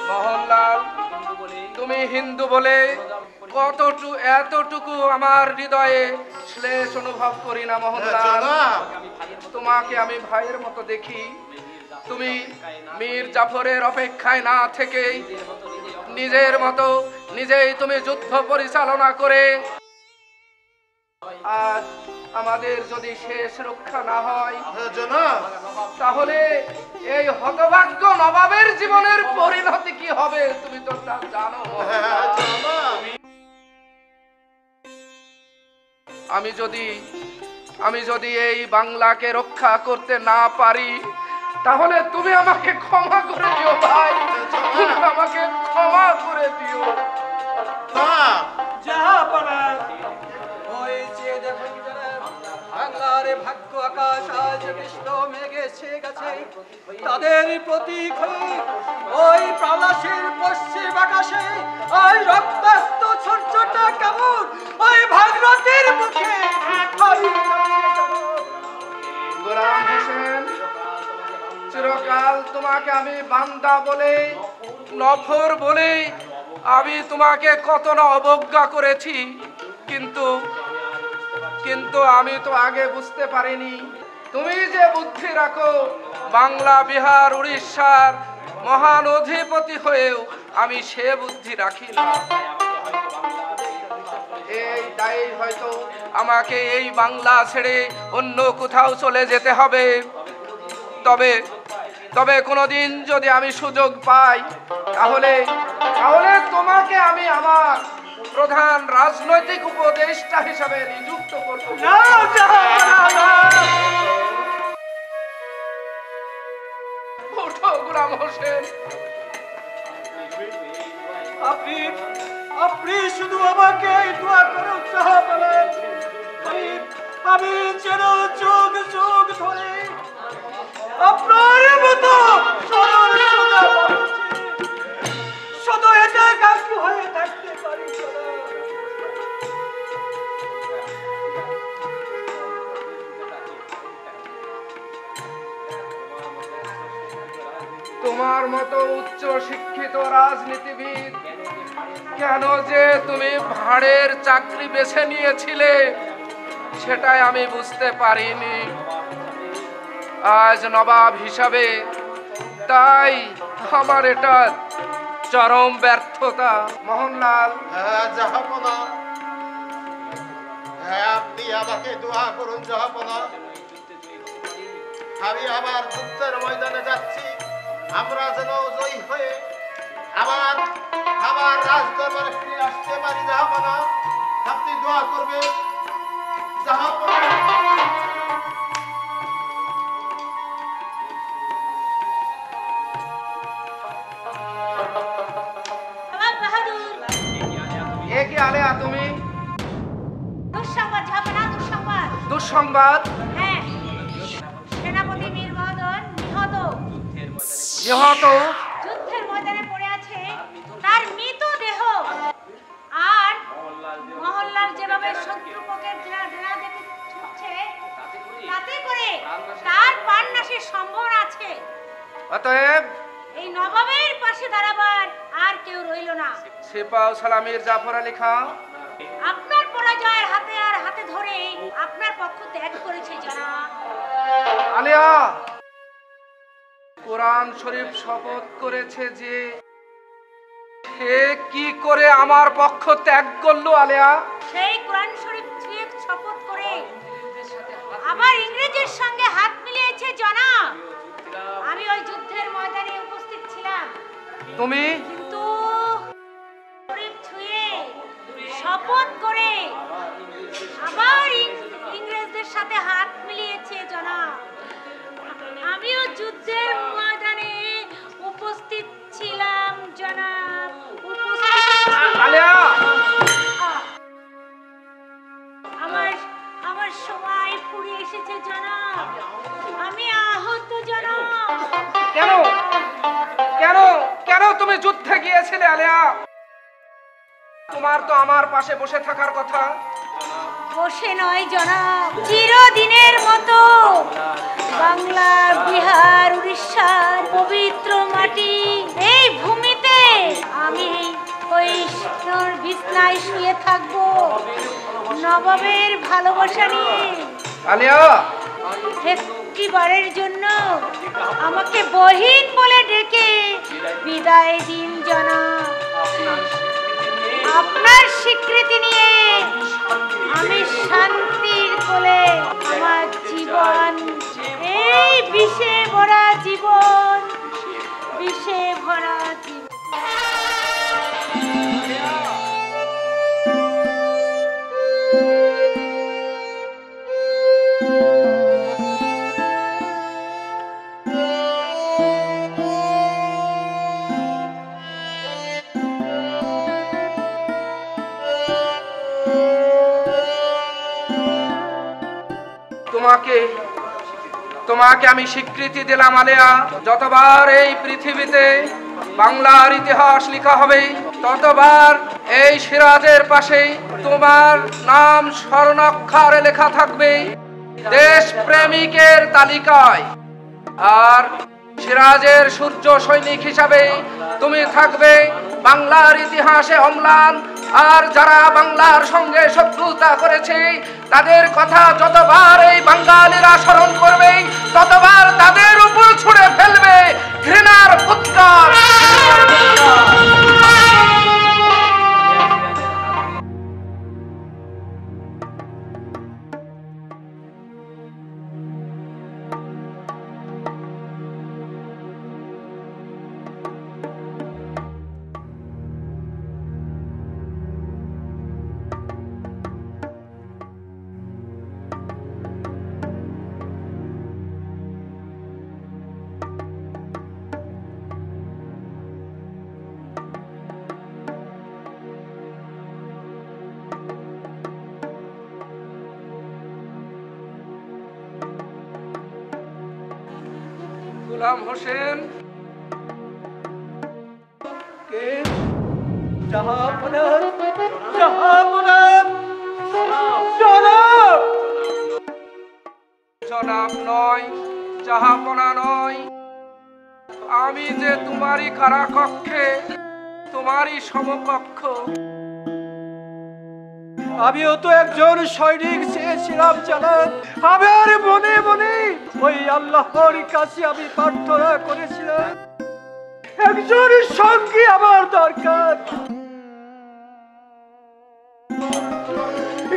Speaker 1: মোহনলাল, তুমি হিন্দু বলে এতটুকু আমার হৃদয়ে শ্লেষ অনুভব করি না মোহনলাল। তোমাকে আমি ভাইয়ের মতো দেখি। তুমি মীর জাফরের অপেক্ষায় না থেকে নিজের মতো নিজেই তুমি যুদ্ধ পরিচালনা করে আজ আমাদের যদি শেষ রক্ষা না হয় তাহলে এই হতভাগ্য নবাবের জীবনের পরিণতি কি হবে তুমি তো তা জানো। আমি যদি এই বাংলাকে রক্ষা করতে না পারি তাহলে তুমি আমাকে ক্ষমা করে দিও ভাই, আমাকে ক্ষমা করে দিও।
Speaker 2: বাংলার ভাগ্য আকাশ আজ কৃষ্ণ মেঘে ছেয়ে গেছে, তাদের প্রতীক হয়ে ওই প্রলাশের পশ্চিম আকাশে ওই রক্তাক্ত সূর্যটা কেমন ওই ভাগীরথীর মুখে
Speaker 1: গোলাম হোসেন, চিরকাল তোমাকে আমি বান্দা বলে নফর বলে আমি তোমাকে কত না অবজ্ঞা করেছি, কিন্তু আমি তো আগে বুঝতে পারিনি তুমি যে বুদ্ধি রাখো বাংলা বিহার উড়িষ্যার মহান অধিপতি হয়েও আমি সে বুদ্ধি রাখি না। এই তাই হয়তো আমাকে এই বাংলা ছেড়ে অন্য কোথাও চলে যেতে হবে। তবে কোনোদিন যদি আমি সুযোগ পাই তাহলে তোমাকে আমি আমার প্রধান রাজনৈতিক উপদেষ্টা হিসাবে নিযুক্ত করব। ওঠো গোলাম হোসেন,
Speaker 2: আপনি শুধু আমাকে দোয়া করুন জাহাপনার। আমি যেন যুগ যুগ ধরে আপনার মতো শুধু এটা কাজ হয়ে থাকতে পারি।
Speaker 1: তোমার মতো উচ্চ শিক্ষিত রাজনীতিবিদ কেন যে তুমি ভাড়ের চাকরি বেছে নিয়েছিলে সেটাই আমি বুঝতে পারিনি আজ নবাব হিসাবে। তাই আমার এটা চরম ব্যর্থতা। মোহনলাল,
Speaker 6: জাহাপনা, আপনি আমাকে দোয়া করুন জাহাপনা। আমি আবার যুদ্ধের ময়দানে যাচ্ছি, আমরা যেন জয়ী হয়ে আবার রাজদরবারে ফিরে আসতে পারি জাহাপনা। আপনি দোয়া করবেন জাহাপনা।
Speaker 1: আলেয়া তুমি
Speaker 3: দুঃসংবাদ।
Speaker 1: হ্যাঁ,
Speaker 3: সেনাপতি মীর মহোদয়
Speaker 1: নিহত
Speaker 3: যুদ্ধের ময়দানে পড়ে আছে, তার মৃতদেহ। আর মোহনলাল যেভাবে শত্রুপক্ষের ডেরা দেখে ছুটছে তাতে করে তার প্রাণনাশের সম্ভাবনা আছে।
Speaker 1: অতএব
Speaker 3: এই নবাবের পাশে দাঁড়াবার আর কেউ রইল না।
Speaker 1: সিপাহ সালামের জাফর আলী খান
Speaker 3: আপনার পরাজয়ের হাতে ধরে আপনার পক্ষ ত্যাগ করেছে জনাব।
Speaker 1: আলিয়া, কোরআন শরীফ শপথ করেছে যে সে কি করে আমার পক্ষ ত্যাগ করলো। আলিয়া,
Speaker 3: সেই কোরআন শরীফ ছুঁয়ে শপথ করে আবার ইংরেজের সঙ্গে হাত মিলিয়েছে জনাব। আমি ওই যুদ্ধের ময়দানে উপস্থিত ছিলাম।
Speaker 1: তুমি
Speaker 3: কিন্তু শরীফ ছুঁয়ে শপথ করে আবার ইংরেজদের সাথে হাত মিলিয়েছে জনাব। আমিও যুদ্ধের ময়দানে উপস্থিত ছিলাম জনাব। আমার সময় ফুরিয়ে এসেছে জনাব। আমি আহত জনাব।
Speaker 1: কেন কেন কেন তুমি যুদ্ধে গিয়েছিলে আলিয়া? তোমার তো আমার পাশে বসে থাকার কথা।
Speaker 3: বসে নয় জনাব, চিরদিনের মতো বাংলা বিহার উড়িষ্যার পবিত্র মাটি এই ভূমিতে আমি ওই বিছানায় শুয়ে থাকবো নবাবের ভালোবাসা নিয়ে।
Speaker 1: আলিয়া,
Speaker 3: একটিবারের জন্য আমাকে বহিন বলে ডেকে বিদায় দিন জনাব। আপনার স্বীকৃতি নিয়ে আমি শান্তির কোলে আমার জীবন, এই বিষে ভরা জীবন, বিষে ভরা জীবন।
Speaker 1: তোমাকে আমি স্বীকৃতি দিলাম আলেয়া। যতবার এই পৃথিবীতে বাংলার ইতিহাস লেখা হবে, ততবার এই সিরাজের পাশে তোমার নাম স্বর্ণাক্ষরে লেখা থাকবে দেশ প্রেমিকের তালিকায়। আর সিরাজের সূর্য সৈনিক হিসাবে তুমি থাকবে বাংলার ইতিহাসে অম্লান। আর যারা বাংলার সঙ্গে শত্রুতা করেছে তাদের কথা যতবার এই বাঙালিরা স্মরণ করবে, ততবার তাদের উপর ছুড়ে ফেলবে ঘৃণার ফুৎকার। গোলাম হোসেন, জনাব নয়, জাহাপনা নয়, আমি যে তোমারই কারাকক্ষে, তোমারই সমকক্ষ।
Speaker 2: আমিও তো একজন সৈনিক চেয়েছিলাম জানাব। আমার মনে মনে ওই আল্লাহর কাছে আমি প্রার্থনা করেছিলাম একজন সঙ্গী আমার দরকার,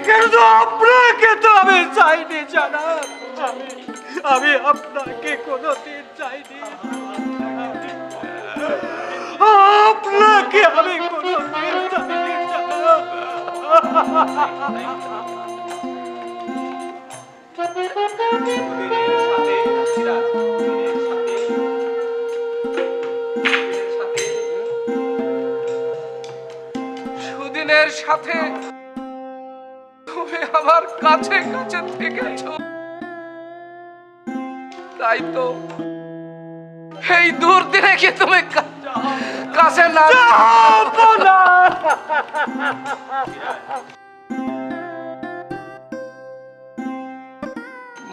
Speaker 2: কিন্তু আপনাকে তো আমি চাইনি জানাব। আমি আপনাকে কোনোদিন চাইনি, আপনাকে আমি কোনোদিন চাইনি জানাব।
Speaker 1: সুদিনের সাথে তুমি আমার কাছে কাছে থেকেছ, তাই তো এই দুর্দিনে কি তুমি কাছে না?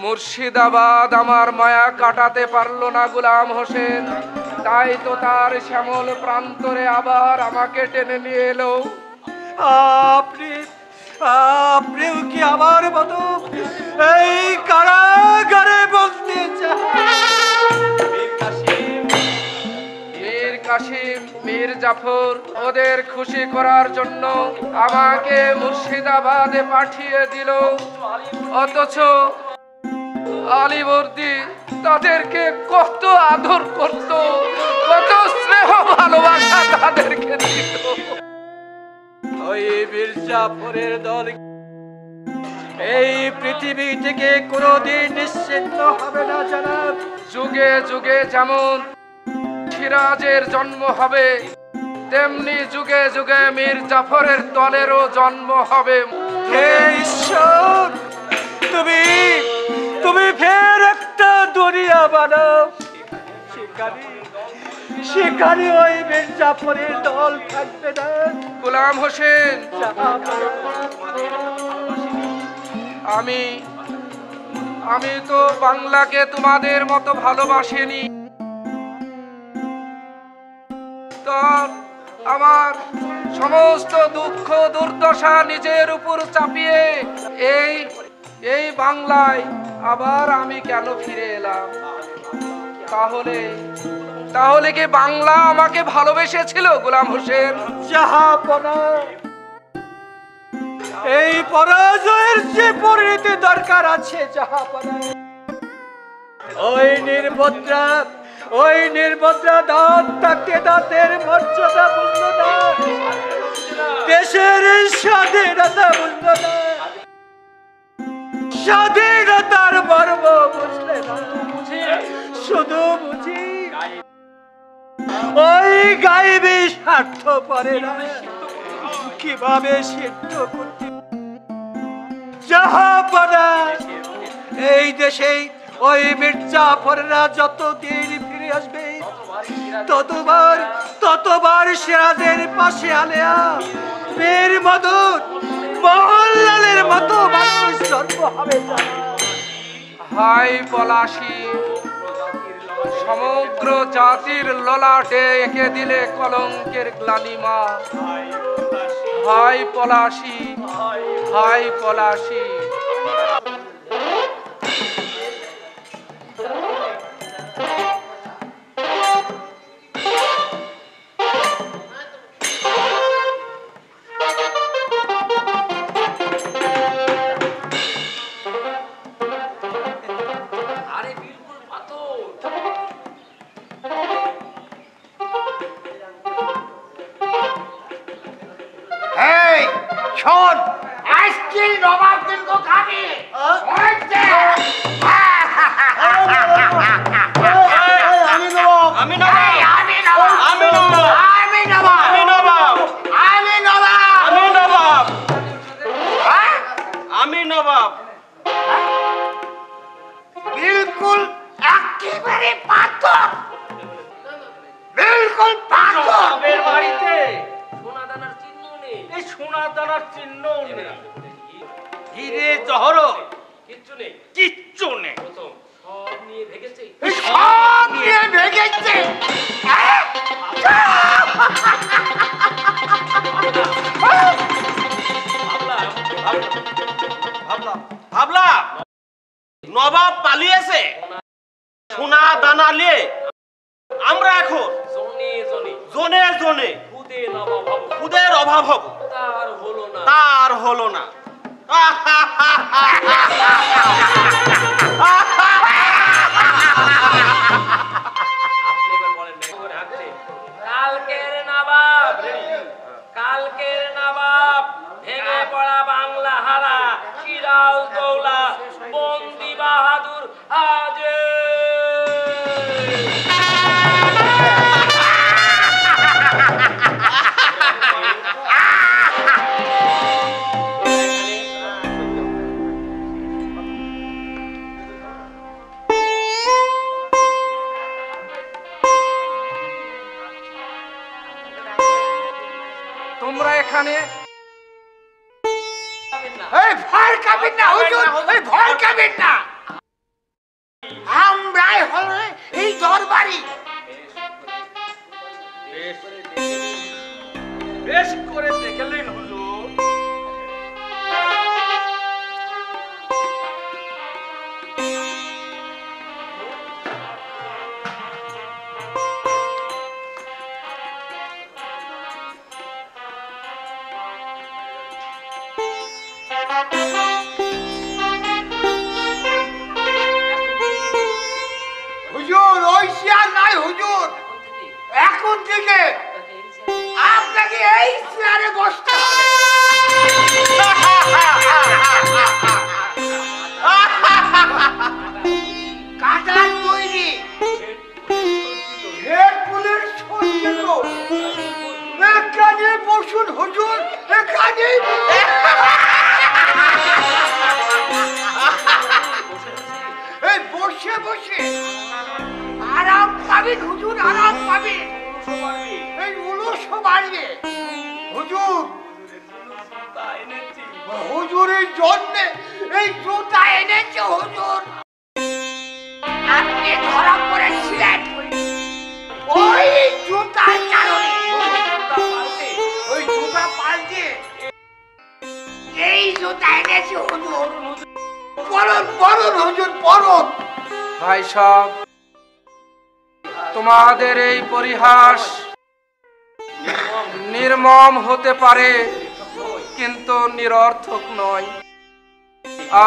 Speaker 1: মুর্শিদাবাদ আমার মায়া কাটাতে পারলো না গোলাম হোসেন, তাই তো তার শ্যামল প্রান্তরে আবার আমাকে টেনে নিয়ে এলো।
Speaker 2: আপনিও কি আমার মতো এই কারাগারে বসতে চান?
Speaker 1: মীর কাসিম, মীর জাফর ওদের খুশি করার জন্য আমাকে মুর্শিদাবাদে পাঠিয়ে দিল, অথচ আলীবর্দী তাদেরকে কত আদর করত, কত স্নেহ ভালোবাসা তাদেরকে দিত।
Speaker 2: ওই বীর জাফরের দল এই পৃথিবী থেকে কোনোদিন নিশ্চিন্ন হবে না জানাব।
Speaker 1: যুগে যুগে যেমন সিরাজের জন্ম হবে, তেমনি যুগে যুগে মীর জাফরের দলেরও জন্ম হবে।
Speaker 2: হে ঈশ্বর, তুমি ফের একটা দুনিয়া বানাও, সেখানে ওই বীর জাফরের দল থাকবে না।
Speaker 1: গোলাম হোসেন, আমি তো বাংলাকে তোমাদের মতো ভালোবাসিনি। আমার সমস্ত দুঃখ দুর্দশা নিজের উপর চাপিয়ে এই বাংলায় আবার আমি কেন ফিরে এলাম? তাহলে কি বাংলা আমাকে ভালোবেসেছিল গোলাম হোসেন?
Speaker 2: জাহাপনা, এই পরাজয়ের যে পরিণতি দরকার আছে জাহাপনা, ওই নির্ভদ্রা দাঁত তাকে দাঁতের মর্যাদা বুঝলো না, দেশের স্বাধীনতা বুঝলো না, স্বাধীনতার মর্ম বুঝলে না, শুধু বুঝি ওই গাইবি স্বার্থ পারে না কিভাবে সিদ্ধ করতে। জাহাপনা, এই দেশে ওই মির্জাফরেরা যতদিন ফিরে আসবে ততবার সিরাজের পাশে আলেয়া বীর মদন মোহনলালের মতো মানুষ জন্ম হবে।
Speaker 1: হাই পলাশী, সমগ্র জাতির ললাটে এঁকে দিলে কলঙ্কের গ্লানিমা। হাই পলাশী, হাই পলাশী।
Speaker 9: নবাব পালিয়েছে সোনা দানা নিয়ে। আমরা এখন জনে জনে খুদের অভাব হব, তার হলো না।
Speaker 8: কালকের নবাব ভেঙে পড়া বাংলা হারা সিরাজ দৌলা বন্দি বাহাদুর হাজির।
Speaker 1: তোমরা এখানে
Speaker 6: ভয় খাবেন না হুজুর, ভয় খাবেন না। আমরাই হল এই দরবারি।
Speaker 2: বেশ করে দেখলেন হুজুর,
Speaker 6: হুজুর ওই চেয়ার নাই হুজুর, এখন থেকে আপনাকে এই চেয়ারে বসতে হবে। কাটার তৈরি হেডফুলের সজ্জিত এখানে বসুন হুজুর, এখানে এই বসে বসে আরাম পাবেন হুজুর, আরাম পাবেন। এই উলুসও বাড়বে হুজুর, হুজুরের জন্যে এই জুতা এনেছে হুজুর। আপনি ধরা পড়েছিলেন ওই জুতার কারণে।
Speaker 10: জুতা এনেছি হুজুর। পরন পরন হুজুর পরন।
Speaker 1: ভাই সব, তোমাদের এই পরিহাস নির্মম হতে পারে, কিন্তু নিরর্থক নয়।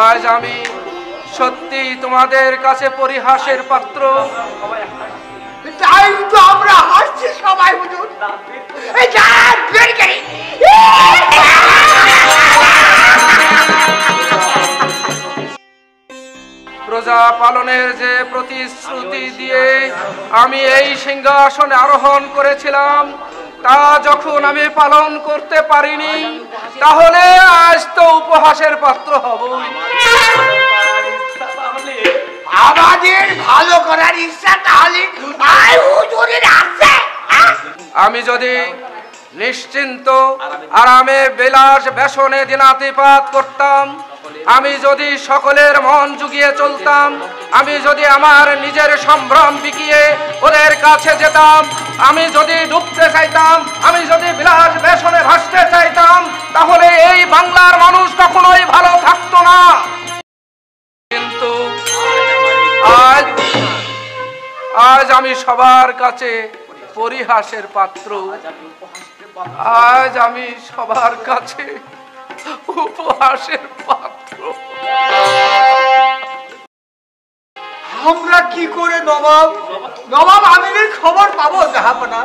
Speaker 1: আজ আমি সত্যি তোমাদের কাছে পরিহাসের পাত্র।
Speaker 10: তাই তো আমরা হাসছি সবাই হুজুর। এই যান বের করি।
Speaker 1: প্রজা পালনের যে প্রতিশ্রুতি দিয়ে আমি এই সিংহাসনে আরোহণ করেছিলাম, তা যখন আমি পালন করতে পারিনি, তাহলে আজ তো উপহাসের পাত্র হব।
Speaker 10: আমাদের ভালো করার ইচ্ছা তাহলে আই হুজুরের আছে।
Speaker 1: আমি যদি নিশ্চিন্ত আরামে বিলাস ব্যসনে দিনাতিপাত করতাম, আমি যদি সকলের মন জুগিয়ে চলতাম, আমি যদি আমার নিজের সম্ভ্রম বিকিয়ে ওদের কাছে যেতাম, আমি যদি ডুবতে চাইতাম, আমি যদি বিলাস ব্যসনে ভাসতে চাইতাম, তাহলে এই বাংলার মানুষ কখনোই ভালো থাকতো না। কিন্তু আজ আমি সবার কাছে পরিহাসের পাত্র। আজ আমি সবার কাছে উপহাসের পাত্র।
Speaker 10: আমরা কি করে নবাব আমিনের খবর পাবো জাহাপনা?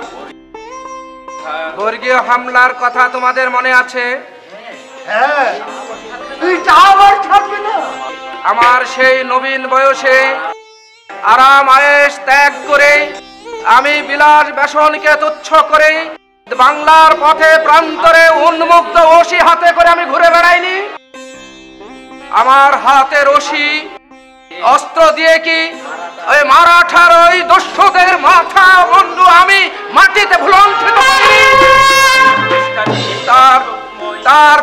Speaker 1: বর্গীয় হামলার কথা তোমাদের মনে আছে?
Speaker 10: হ্যাঁ, এটা আবার থাকবে না।
Speaker 1: আমার সেই নবীন বয়সে আরাম আয়েশ ত্যাগ করে আমি বিলাস ব্যসনকে তুচ্ছ করে বাংলার পথে প্রান্তরে উন্মুক্ত ওসি হাতে করে আমি ঘুরে বেড়াইনি। আমার হাতে রশি অস্ত্র দিয়ে কি ওই মারাঠার ওই দস্যুদের মাথা মুন্ডু আমি মাটিতে ভুলণ্ঠিত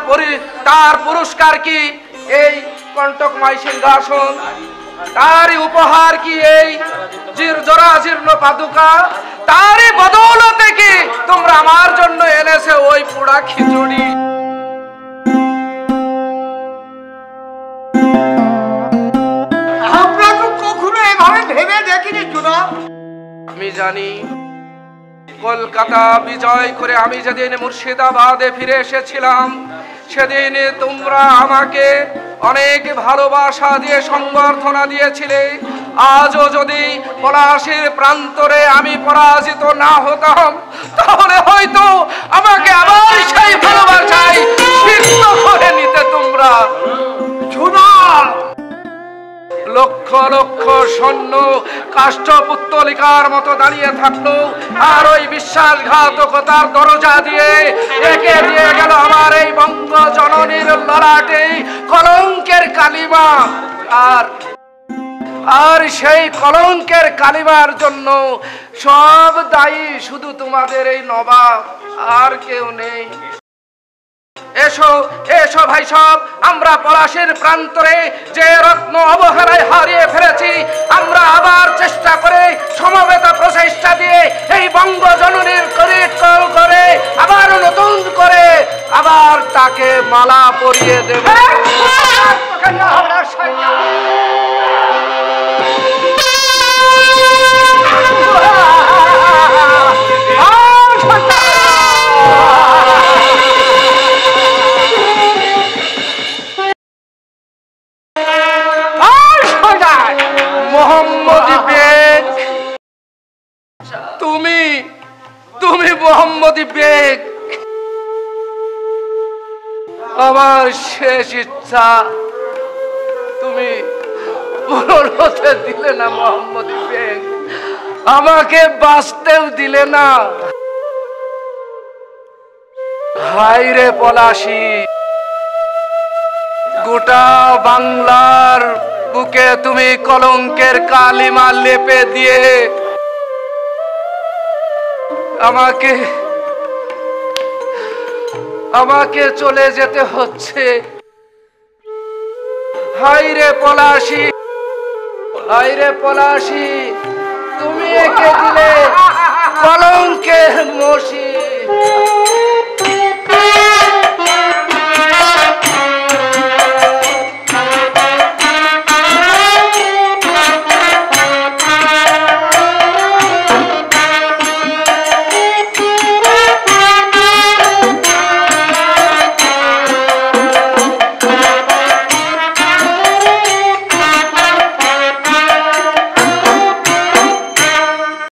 Speaker 1: করি? তার পুরস্কার কি এই কণ্টকময় সিংহাসন? তারই উপহার কি এই জরাজীর্ণ পাদুকা? তারই বদৌলতে কি তোমরা আমার জন্য এনেছে ওই পোড়া খিচুড়ি?
Speaker 10: আমরা তো কখনো এভাবে ভেবে দেখিনি জনাব।
Speaker 1: আমি জানি কলকাতা বিজয় করে আমি যেদিন মুর্শিদাবাদে ফিরে এসেছিলাম, সেদিন তোমরা আমাকে অনেক ভালোবাসা দিয়ে সংবর্ধনা দিয়েছিলে। আজও যদি পলাশীর প্রান্তরে আমি পরাজিত না হতাম, তাহলে হয়তো আমাকে আবার সেই ভালোবাসায় সিদ্ধ করে নিতে তোমরা। লক্ষ লক্ষ সৈন্য কাষ্ঠপুত্তলিকার মতো দাঁড়িয়ে থাকলো, আর ওই বিশ্বাসঘাতকতার দরজা দিয়ে একে দিয়ে গেল আমার এই বঙ্গ জননীর ললাটে কলঙ্কের কালিমা। আর সেই কলঙ্কের কালিমার জন্য সব দায়ী শুধু তোমাদের এই নবাব, আর কেউ নেই। এসো এসো ভাই সব, আমরা পলাশীর প্রান্তরে যে রত্ন অবহেলায় হারিয়ে ফেলেছি, আমরা আবার চেষ্টা করে সমবেত প্রচেষ্টা দিয়ে এই বঙ্গ জননীর করিট কল করে আবার নতুন করে আবার তাকে মালা পরিয়ে দেব। মোহাম্মদী বেগ, তুমি মোহাম্মদী বেগ, আমার শেষ ইচ্ছা তুমি পূরণ হতে দিলে না মোহাম্মদী বেগ, আমাকে বাঁচতেও দিলে না। হায় রে পলাশী, গোটা বাংলার বুকে তুমি কলঙ্কের কালিমা লেপে দিয়ে আমাকে চলে যেতে হচ্ছে। হায় রে পলাশী, হায় রে পলাশী, তুমি একে দিলে কলঙ্কের মসি।